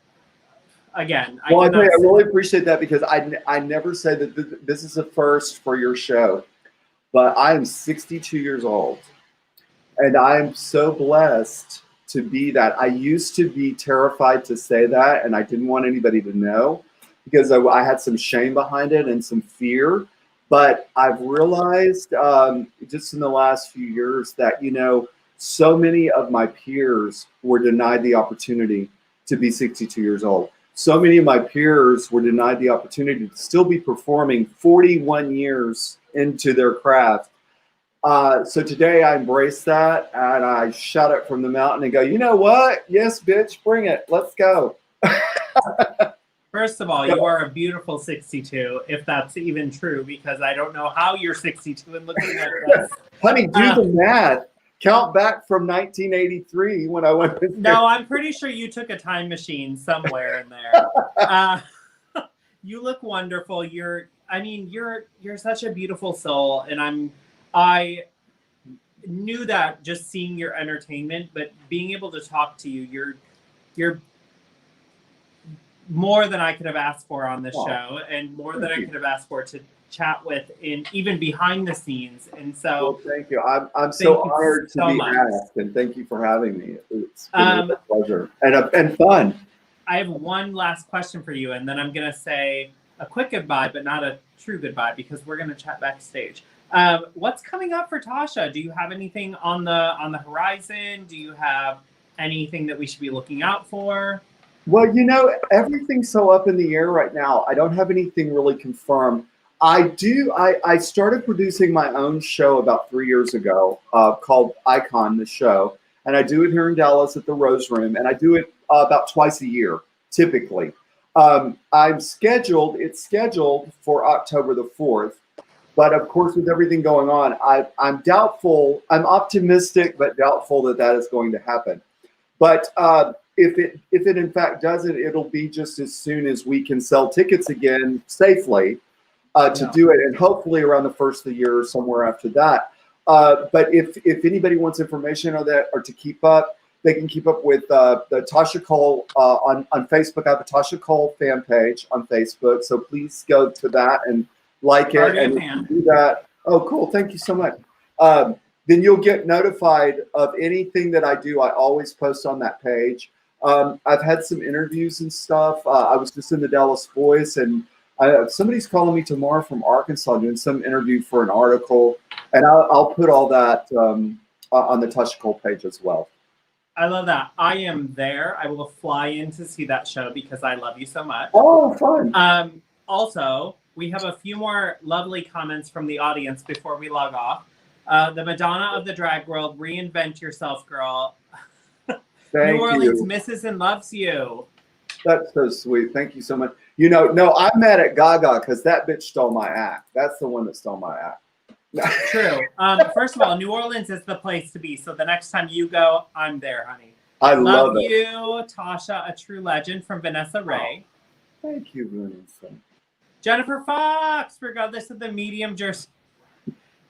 again, Well, I tell you, I say really appreciate that because I never say that this is a first for your show, but I am 62 years old, and I am so blessed to be that. I used to be terrified to say that, and I didn't want anybody to know because I had some shame behind it and some fear. But I've realized just in the last few years that, so many of my peers were denied the opportunity to be 62 years old. So many of my peers were denied the opportunity to still be performing 41 years into their craft. So today I embrace that and I shout it from the mountain and go, you know what? Yes, bitch, bring it. Let's go. First of all, you are a beautiful 62, if that's even true, because I don't know how you're 62 and looking like this. Honey, do the math. Count back from 1983 when I went. No, I'm pretty sure you took a time machine somewhere in there. You look wonderful. You're such a beautiful soul, and I knew that just seeing your entertainment, but being able to talk to you, you're more than I could have asked for on this show, and more than I could have asked for to chat with in even behind the scenes. And so, well, thank you. I'm so honored to be asked, and thank you for having me. It's been a pleasure and fun. I have one last question for you, and then I'm gonna say a quick goodbye, but not a true goodbye because we're gonna chat backstage. What's coming up for Tasha? Do you have anything on the horizon? Do you have anything that we should be looking out for? Well, everything's so up in the air right now. I don't have anything really confirmed. I started producing my own show about 3 years ago called Icon, the show. And I do it here in Dallas at the Rose Room. And I do it about twice a year, typically. It's scheduled for October the 4th. But of course, with everything going on, I'm doubtful. I'm optimistic, but doubtful that is going to happen. But if it in fact doesn't, it'll be just as soon as we can sell tickets again safely to do it, and hopefully around the first of the year or somewhere after that. But if anybody wants information on that or to keep up, they can keep up with the Tasha Kohl on Facebook. I have a Tasha Kohl fan page on Facebook, so please go to that and like it and do that. Oh, cool! Thank you so much. Then you'll get notified of anything that I do. I always post on that page. I've had some interviews and stuff. I was just in the Dallas Voice, and somebody's calling me tomorrow from Arkansas doing some interview for an article, and I'll put all that on the Tasha Kohl page as well. I love that. I am there. I will fly in to see that show because I love you so much. Oh, fun. Also, we have a few more lovely comments from the audience before we log off. The Madonna of the drag world, reinvent yourself, girl. New Orleans misses and loves you. That's so sweet. Thank you so much. No, I'm mad at Gaga because that bitch stole my act. That's the one that stole my act. True. First of all, New Orleans is the place to be. So the next time you go, I'm there, honey. I love it. You, Tasha, a true legend from Vanessa Ray. Oh, thank you, Vanessa. Jennifer Fox, regardless of the medium jersey.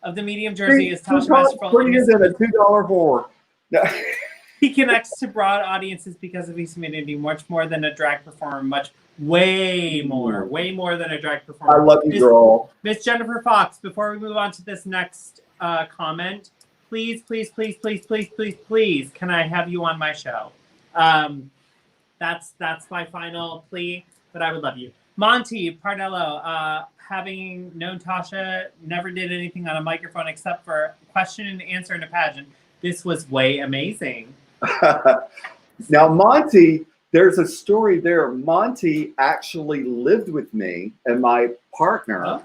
Is Tasha Masterful. Prettier than a $2 whore. He connects to broad audiences because of his community, much more than a drag performer, way more than a drag performer. I love you, girl. Miss Jennifer Fox, before we move on to this next comment, please, can I have you on my show? That's my final plea, but I would love you. Monty Pardello, having known Tasha, never did anything on a microphone except for question and answer in a pageant. This was way amazing. Now, Monty, there's a story there. Monty actually lived with me and my partner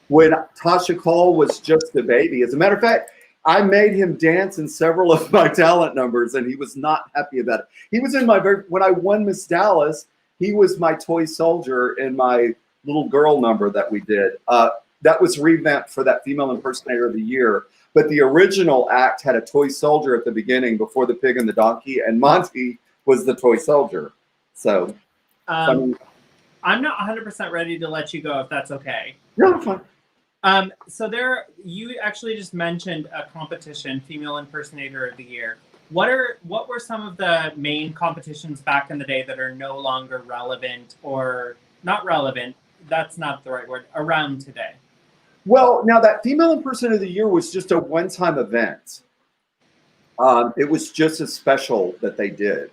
when Tasha Kohl was just a baby. As a matter of fact, I made him dance in several of my talent numbers, and he was not happy about it. He was in when I won Miss Dallas, he was my toy soldier in my little girl number that we did. That was revamped for that Female Impersonator of the Year. But the original act had a toy soldier at the beginning before the pig and the donkey, and Monty was the toy soldier. So, I'm not 100% ready to let you go if that's okay. No, fine. So you actually just mentioned a competition, Female Impersonator of the Year. What were some of the main competitions back in the day that are no longer relevant or not relevant? That's not the right word. Around today. Well, now that Female Impersonator of the Year was just a one-time event. It was just a special that they did.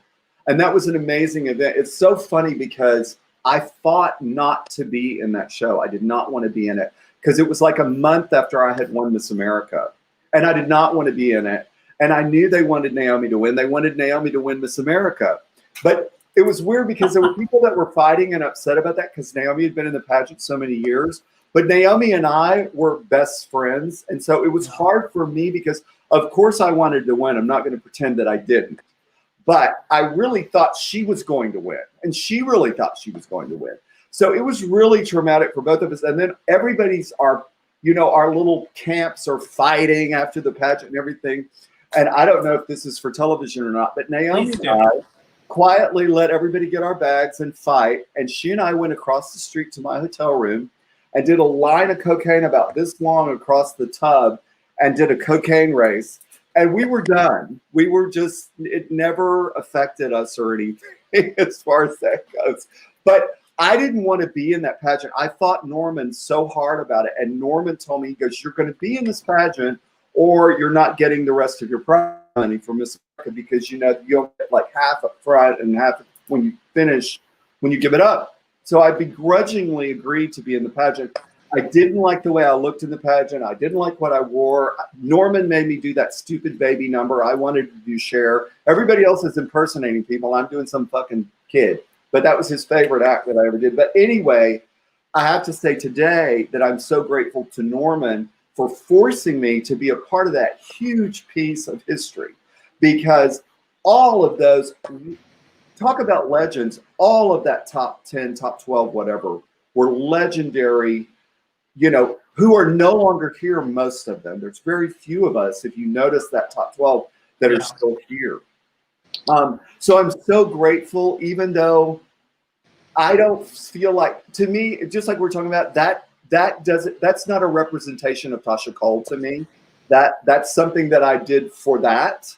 And that was an amazing event. It's so funny because I fought not to be in that show. I did not want to be in it because it was like a month after I had won Miss America. And I did not want to be in it. And I knew they wanted Naomi to win. They wanted Naomi to win Miss America. But it was weird because there were people that were fighting and upset about that because Naomi had been in the pageant so many years. But Naomi and I were best friends. And so it was hard for me because, of course, I wanted to win. I'm not going to pretend that I didn't. But I really thought she was going to win. And she really thought she was going to win. So it was really traumatic for both of us. And then everybody's, our little camps are fighting after the pageant and everything. And I don't know if this is for television or not, but Naomi and I quietly let everybody get our bags and fight. And she and I went across the street to my hotel room and did a line of cocaine about this long across the tub and did a cocaine race. And we were done. We were just, it never affected us or anything as far as that goes. But I didn't want to be in that pageant. I fought Norman so hard about it. And Norman told me, he goes, you're going to be in this pageant or you're not getting the rest of your prize money from Miss America because, you'll get like half up front and half when you finish, when you give it up. So I begrudgingly agreed to be in the pageant. I didn't like the way I looked in the pageant. I didn't like what I wore. Norman made me do that stupid baby number. I wanted to do Cher. Everybody else is impersonating people. I'm doing some fucking kid. But that was his favorite act that I ever did. But anyway, I have to say today that I'm so grateful to Norman for forcing me to be a part of that huge piece of history. Because all of those, talk about legends, all of that top 10, top 12, whatever, were legendary, who are no longer here, most of them. There's very few of us, if you notice that top 12, that are still here. So I'm so grateful, even though I don't feel like, to me, just like we're talking about, that's not a representation of Tasha Kohl to me. That's something that I did for that.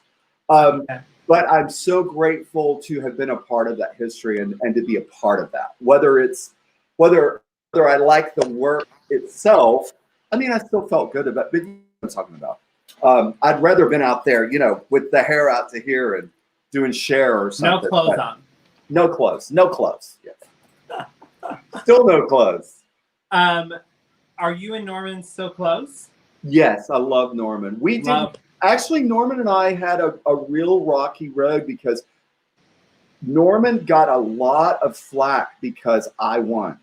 But I'm so grateful to have been a part of that history and to be a part of that. Whether I like the work itself, I mean, I still felt good about it, but you know what I'm talking about. I'd rather have been out there, with the hair out to here and doing Cher or something. No clothes on. No clothes. Yes. Still no clothes. Are you and Norman so close? Yes, I love Norman. Actually, Norman and I had a real rocky road because Norman got a lot of flack because I won.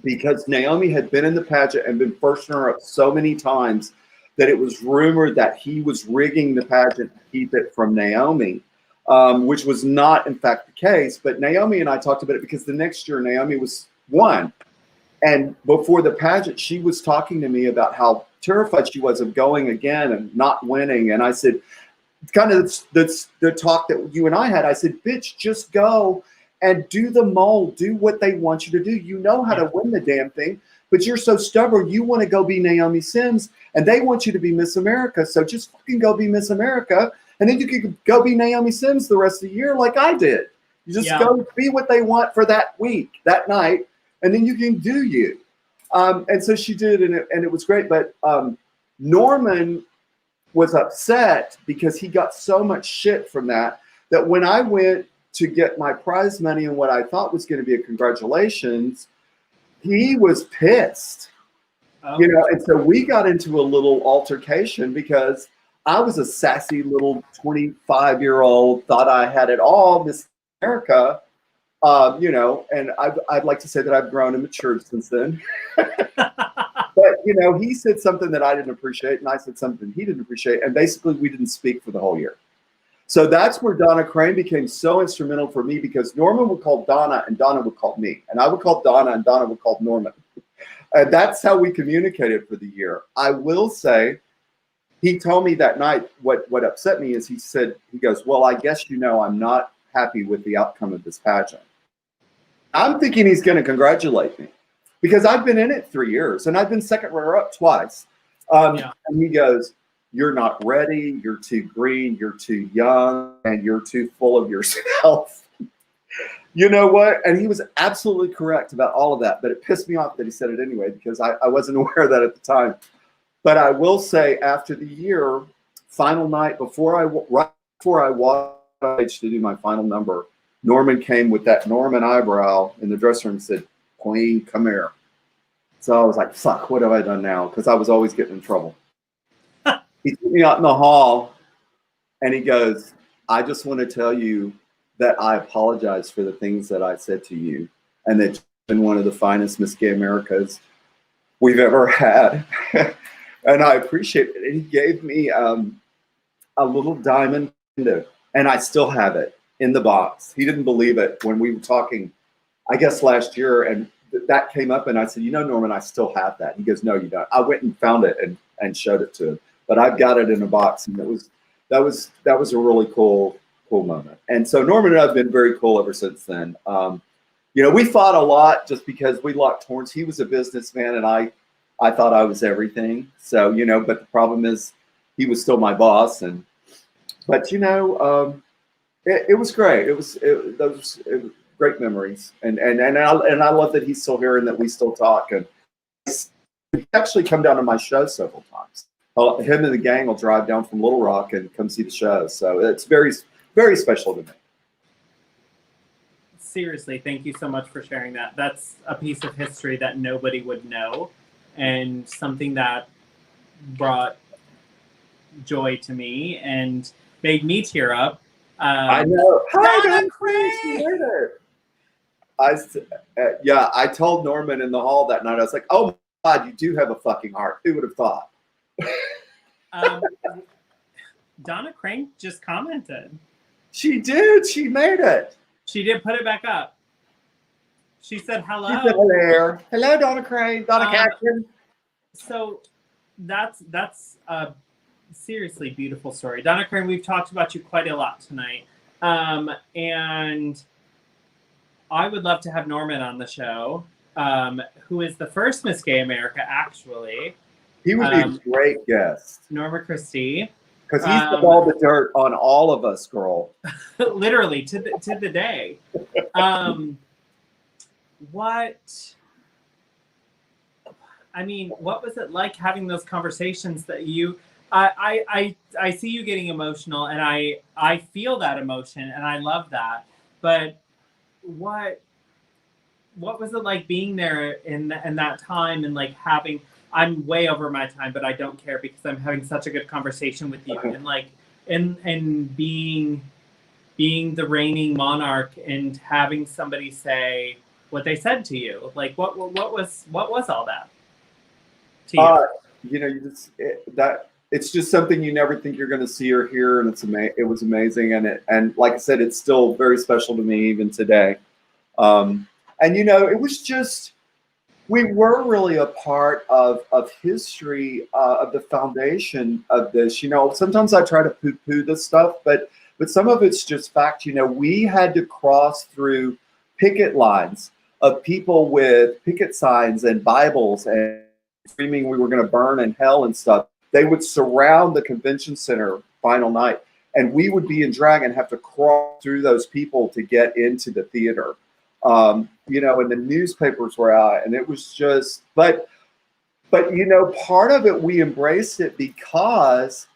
Because Naomi had been in the pageant and been first runner-up so many times that it was rumored that he was rigging the pageant to keep it from Naomi, which was not, in fact, the case. But Naomi and I talked about it because the next year Naomi won. And before the pageant, she was talking to me about how terrified she was of going again and not winning. And I said, kind of the talk that you and I had, I said, bitch, just go and do the mold, do what they want you to do. You know how to win the damn thing, but you're so stubborn. You want to go be Naomi Sims and they want you to be Miss America. So just fucking go be Miss America. And then you could go be Naomi Sims the rest of the year like I did. You just go be what they want for that week, that night, and then you can do you. And so she did, and it was great. But Norman was upset because he got so much shit from that when I went to get my prize money and what I thought was going to be a congratulations, he was pissed. And so we got into a little altercation because I was a sassy little 25-year-old, thought I had it all, Miss America, and I'd like to say that I've grown and matured since then. But, he said something that I didn't appreciate, and I said something he didn't appreciate, and basically we didn't speak for the whole year. So that's where Donna Crane became so instrumental for me because Norman would call Donna, and Donna would call me, and I would call Donna, and Donna would call Norman. And that's how we communicated for the year. I will say, he told me that night what upset me is he goes, well, I guess I'm not happy with the outcome of this pageant. I'm thinking he's going to congratulate me because I've been in it 3 years and I've been second runner-up twice. And he goes, you're not ready, you're too green, you're too young, and you're too full of yourself. You know what? And he was absolutely correct about all of that, but it pissed me off that he said it anyway, because I wasn't aware of that at the time. But I will say, after the year, final night, right before I walked on stage to do my final number, Norman came with that Norman eyebrow in the dressing room and said, "Queen, come here." So I was like, fuck, what have I done now? Because I was always getting in trouble. He took me out in the hall and he goes, "I just want to tell you that I apologize for the things that I said to you, and that you've been one of the finest Miss Gay Americas we've ever had." And I appreciate it. And he gave me a little diamond window, and I still have it in the box. He didn't believe it when we were talking, I guess last year, and that came up, and I said, "You know, Norman, I still have that." He goes, "No, you don't." I went and found it and showed it to him, but I've got it in a box, and that was a really cool moment. And so Norman and I have been very cool ever since then. You know, we fought a lot just because we locked horns. He was a businessman, and I thought I was everything. So, you know, but the problem is he was still my boss. But you know, it was great. It was great memories. And I love that he's still here and that we still talk. And he actually come down to my show several times. Him and the gang will drive down from Little Rock and come see the show. So it's very, very special to me. Seriously, thank you so much for sharing that. That's a piece of history that nobody would know, and something that brought joy to me and made me tear up. I know. Donna Craig! I told Norman in the hall that night, I was like, "Oh my God, you do have a fucking heart. Who would have thought?" Donna Crank just commented. She did. She made it. She did put it back up. She said hello. She said hello. Hello, Donna Crank. Donna Catherine. So that's a seriously beautiful story. Donna Crank, we've talked about you quite a lot tonight. And I would love to have Norman on the show, who is the first Miss Gay America, actually. He would be a great guest. Norma Christie. Because he's put all the dirt on all of us, girl. Literally, to the day. What was it like having those conversations that you... I see you getting emotional, and I feel that emotion, and I love that. But what was it like being there in that time, and like having... I'm way over my time, but I don't care because I'm having such a good conversation with you, and like, and being the reigning monarch and having somebody say what they said to you. Like, what was all that to you? You know, it's just something you never think you're going to see or hear, and it was amazing, and like I said, it's still very special to me even today. And you know, it was just. We were really a part of history, of the foundation of this. You know, sometimes I try to poo-poo this stuff, but some of it's just fact. You know, we had to cross through picket lines of people with picket signs and Bibles and screaming we were going to burn in hell and stuff. They would surround the convention center final night, and we would be in drag and have to crawl through those people to get into the theater. You know, and the newspapers were out, and it was just, but you know, part of it, we embraced it because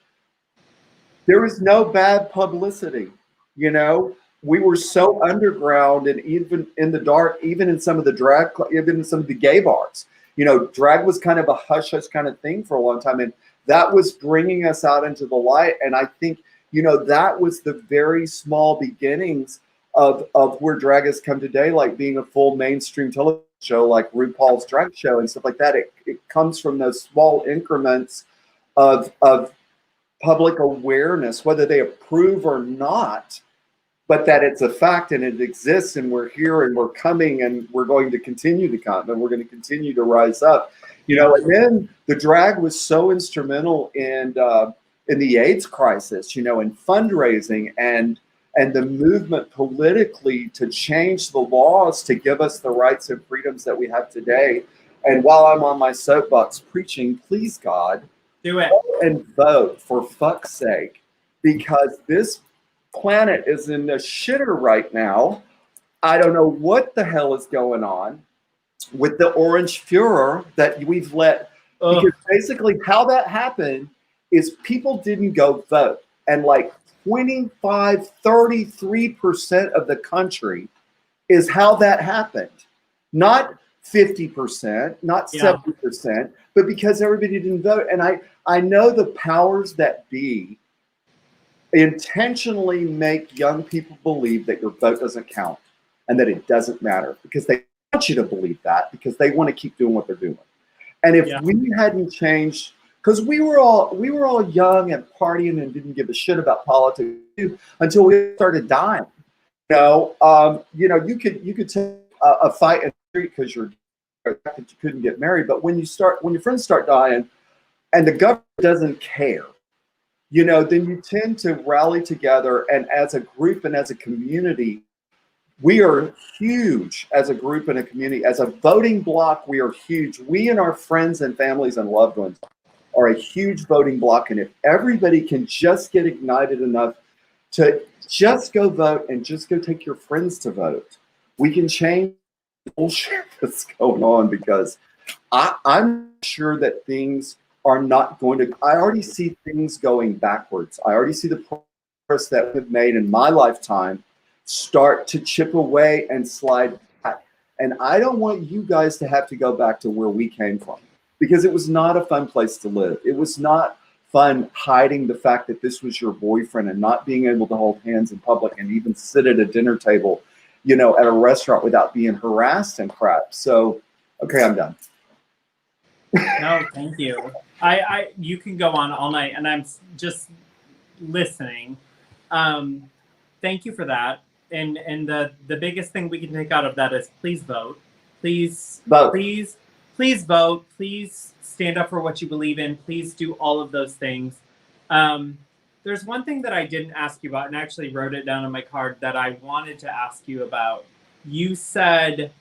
there was no bad publicity. You know, we were so underground, and even in the dark, even in some of the drag, even in some of the gay bars, you know, drag was kind of a hush hush kind of thing for a long time, and that was bringing us out into the light. And I think, you know, that was the very small beginnings of where drag has come today, like being a full mainstream television show like RuPaul's Drag Show and stuff like that. It comes from those small increments of public awareness, whether they approve or not, but that it's a fact and it exists, and we're here and we're coming, and we're going to continue to come, and we're going to continue to rise up. You know, and then the drag was so instrumental in the AIDS crisis, you know, in fundraising and the movement politically to change the laws to give us the rights and freedoms that we have today. And while I'm on my soapbox preaching, please God, do it. and vote, for fuck's sake, because this planet is in the shitter right now. I don't know what the hell is going on with the orange furor that we've let. Because basically how that happened is people didn't go vote. And like 33% of the country is how that happened. Not 50%, not 70%, but because everybody didn't vote. And I know the powers that be intentionally make young people believe that your vote doesn't count and that it doesn't matter, because they want you to believe that, because they want to keep doing what they're doing. And if we hadn't changed, because we were all young and partying and didn't give a shit about politics until we started dying. You could take a fight in the street because you couldn't get married, but when your friends start dying, and the government doesn't care, then you tend to rally together, and as a group and as a community, we are huge as a group and a community. As a voting bloc, we are huge. We and our friends and families and loved ones are a huge voting bloc. And if everybody can just get ignited enough to just go vote and just go take your friends to vote, we can change the bullshit that's going on, because I'm sure that things are not going to, I already see things going backwards. I already see the progress that we've made in my lifetime start to chip away and slide back. And I don't want you guys to have to go back to where we came from, because it was not a fun place to live. It was not fun hiding the fact that this was your boyfriend and not being able to hold hands in public and even sit at a dinner table, at a restaurant without being harassed and crap. So, okay, I'm done. No, thank you. You can go on all night, and I'm just listening. Thank you for that. And the biggest thing we can take out of that is please vote. Please vote. Please vote. Please stand up for what you believe in. Please do all of those things. There's one thing that I didn't ask you about, and I actually wrote it down on my card, that I wanted to ask you about. You said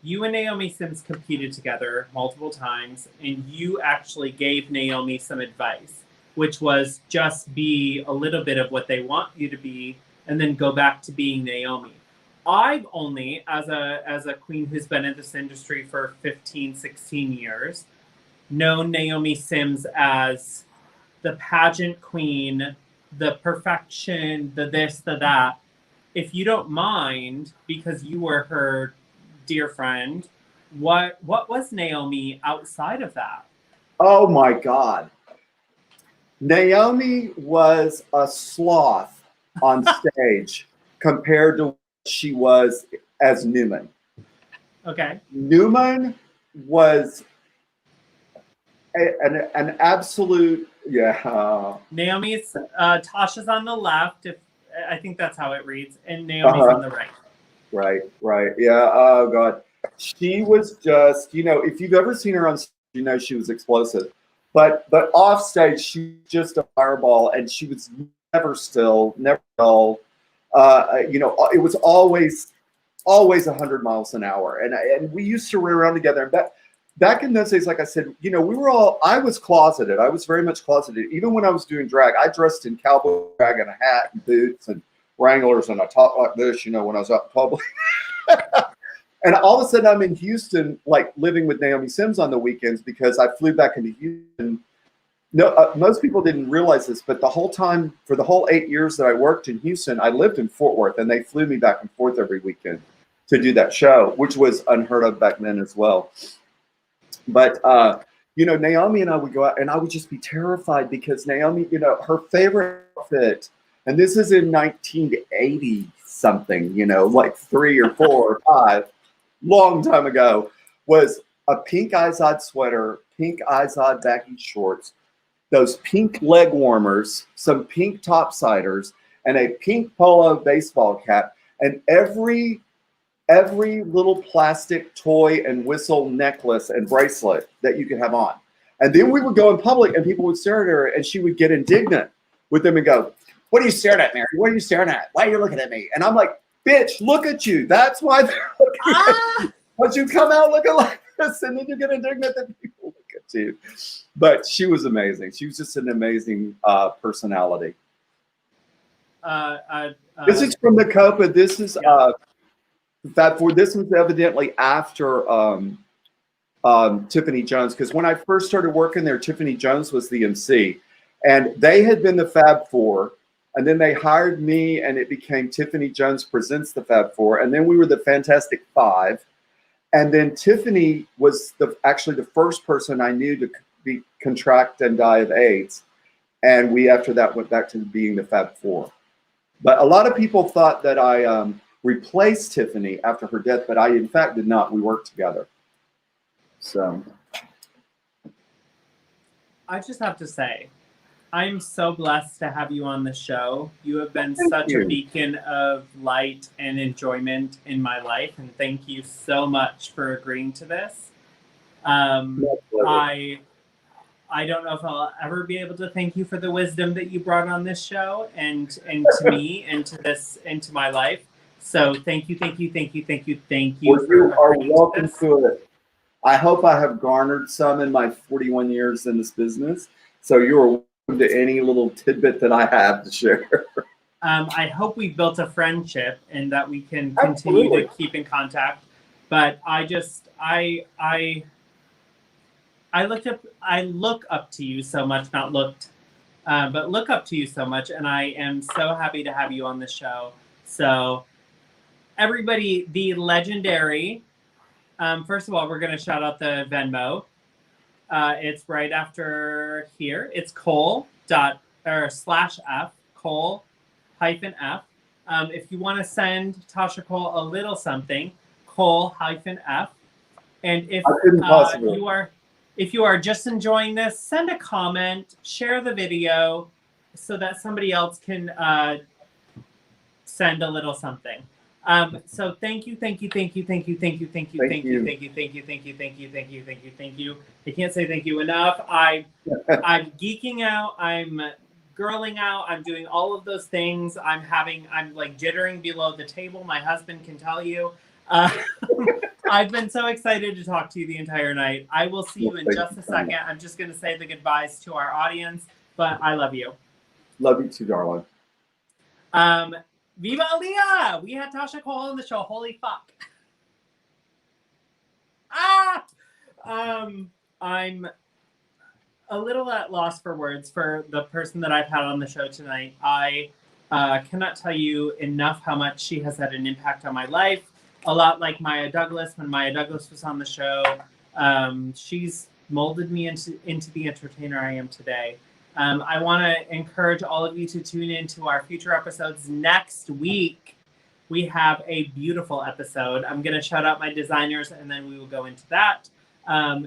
you and Naomi Sims competed together multiple times, and you actually gave Naomi some advice, which was just be a little bit of what they want you to be, and then go back to being Naomi. I've only, as a queen who's been in this industry for 15, 16 years, known Naomi Sims as the pageant queen, the perfection, the this, the that. If you don't mind, because you were her dear friend, what was Naomi outside of that? Oh my God. Naomi was a sloth on stage compared to what she was as Newman. Okay. Newman was an absolute, Naomi's, Tasha's on the left, I think that's how it reads, and Naomi's on the right. Right. Yeah, oh God. She was just, if you've ever seen her on stage, she was explosive. But off stage, she was just a fireball, and she was never still, never dull. It was always 100 miles an hour. And we used to run around together. And back in those days, like I said, I was closeted. I was very much closeted. Even when I was doing drag, I dressed in cowboy drag and a hat and boots and Wranglers, and I talked like this, when I was out in public. And all of a sudden I'm in Houston, like living with Naomi Sims on the weekends, because I flew back into Houston. No, most people didn't realize this, but the whole time, for the whole 8 years that I worked in Houston, I lived in Fort Worth, and they flew me back and forth every weekend to do that show, which was unheard of back then as well. But, Naomi and I would go out, and I would just be terrified, because Naomi, her favorite outfit, and this is in 1980 something, like 3 or 4 or 5, long time ago, was a pink Izod sweater, pink Izod baggy shorts, those pink leg warmers, some pink topsiders, and a pink polo baseball cap, and every little plastic toy and whistle necklace and bracelet that you could have on. And then we would go in public, and people would stare at her, and she would get indignant with them and go, "What are you staring at, Mary? What are you staring at? Why are you looking at me?" And I'm like, "Bitch, look at you. That's why they're looking at you. Once you come out looking like this, and then you get indignant that people look at too. But she was amazing. She was just an amazing personality. This is from the Copa. This is Fab Four. This was evidently after Tiffany Jones, because when I first started working there, Tiffany Jones was the MC, and they had been the Fab Four, and then they hired me, and it became Tiffany Jones Presents the Fab Four, and then we were the Fantastic Five, and then Tiffany was actually the first person I knew to contract and die of AIDS, and we after that went back to being the Fab Four. But a lot of people thought that I replaced Tiffany after her death, but I in fact did not. We worked together. So I just have to say, I'm so blessed to have you on the show. You have been such a beacon of light and enjoyment in my life, and thank you so much for agreeing to this. I don't know if I'll ever be able to thank you for the wisdom that you brought on this show and to me and into my life. So thank you. Well, you are welcome to it. I hope I have garnered some in my 41 years in this business. So you're welcome to any little tidbit that I have to share. I hope we built a friendship and that we can continue to keep in contact. But I look up to you so much, but look up to you so much. And I am so happy to have you on the show. So everybody, the legendary, first of all, we're going to shout out the Venmo. It's right after here. It's Kohl./F, Kohl-F. If you want to send Tasha Kohl a little something, Kohl-F. And if you are just enjoying this, send a comment, share the video so that somebody else can send a little something. So thank you. I can't say thank you enough. I'm geeking out. I'm girling out. I'm doing all of those things. I'm like jittering below the table. My husband can tell you. I've been so excited to talk to you the entire night. I will see you in just a second. I'm just going to say the goodbyes to our audience, but I love you. Love you too, darling. Viva Aaliyah! We had Tasha Kohl on the show. Holy fuck. I'm a little at loss for words for the person that I've had on the show tonight. I cannot tell you enough how much she has had an impact on my life. A lot like Maya Douglas. When Maya Douglas was on the show, she's molded me into the entertainer I am today. I want to encourage all of you to tune in to our future episodes. Next week, we have a beautiful episode. I'm going to shout out my designers, and then we will go into that.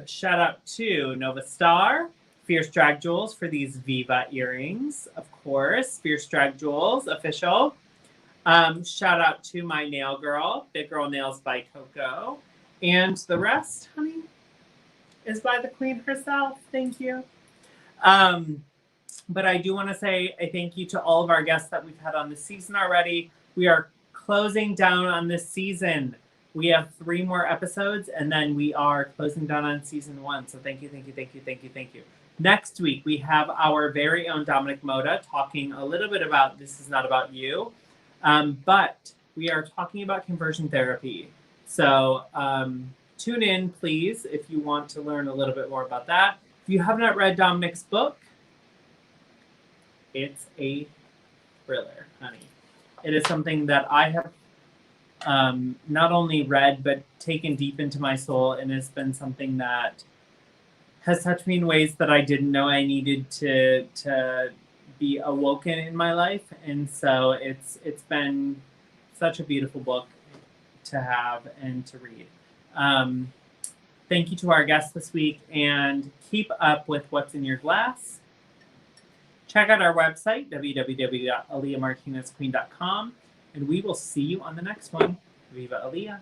Shout out to Nova Star, Fierce Drag Jewels for these Viva earrings, of course. Fierce Drag Jewels, official. Shout out to my nail girl, Big Girl Nails by Coco. And the rest, honey, is by the queen herself. Thank you. But I do want to say a thank you to all of our guests that we've had on this season already. We are closing down on this season. We have 3 more episodes, and then we are closing down on season 1. So thank you. Next week, we have our very own Dominic Moda talking a little bit about This Is Not About You. But we are talking about conversion therapy. So tune in, please, if you want to learn a little bit more about that. If you have not read Dominic's book, it's a thriller, honey. It is something that I have not only read, but taken deep into my soul, and it's been something that has touched me in ways that I didn't know I needed to be awoken in my life. And so it's been such a beautiful book to have and to read. Thank you to our guests this week, and keep up with what's in your glass. Check out our website, www.aaliyahmartinezqueen.com, and we will see you on the next one. Viva Aaliyah.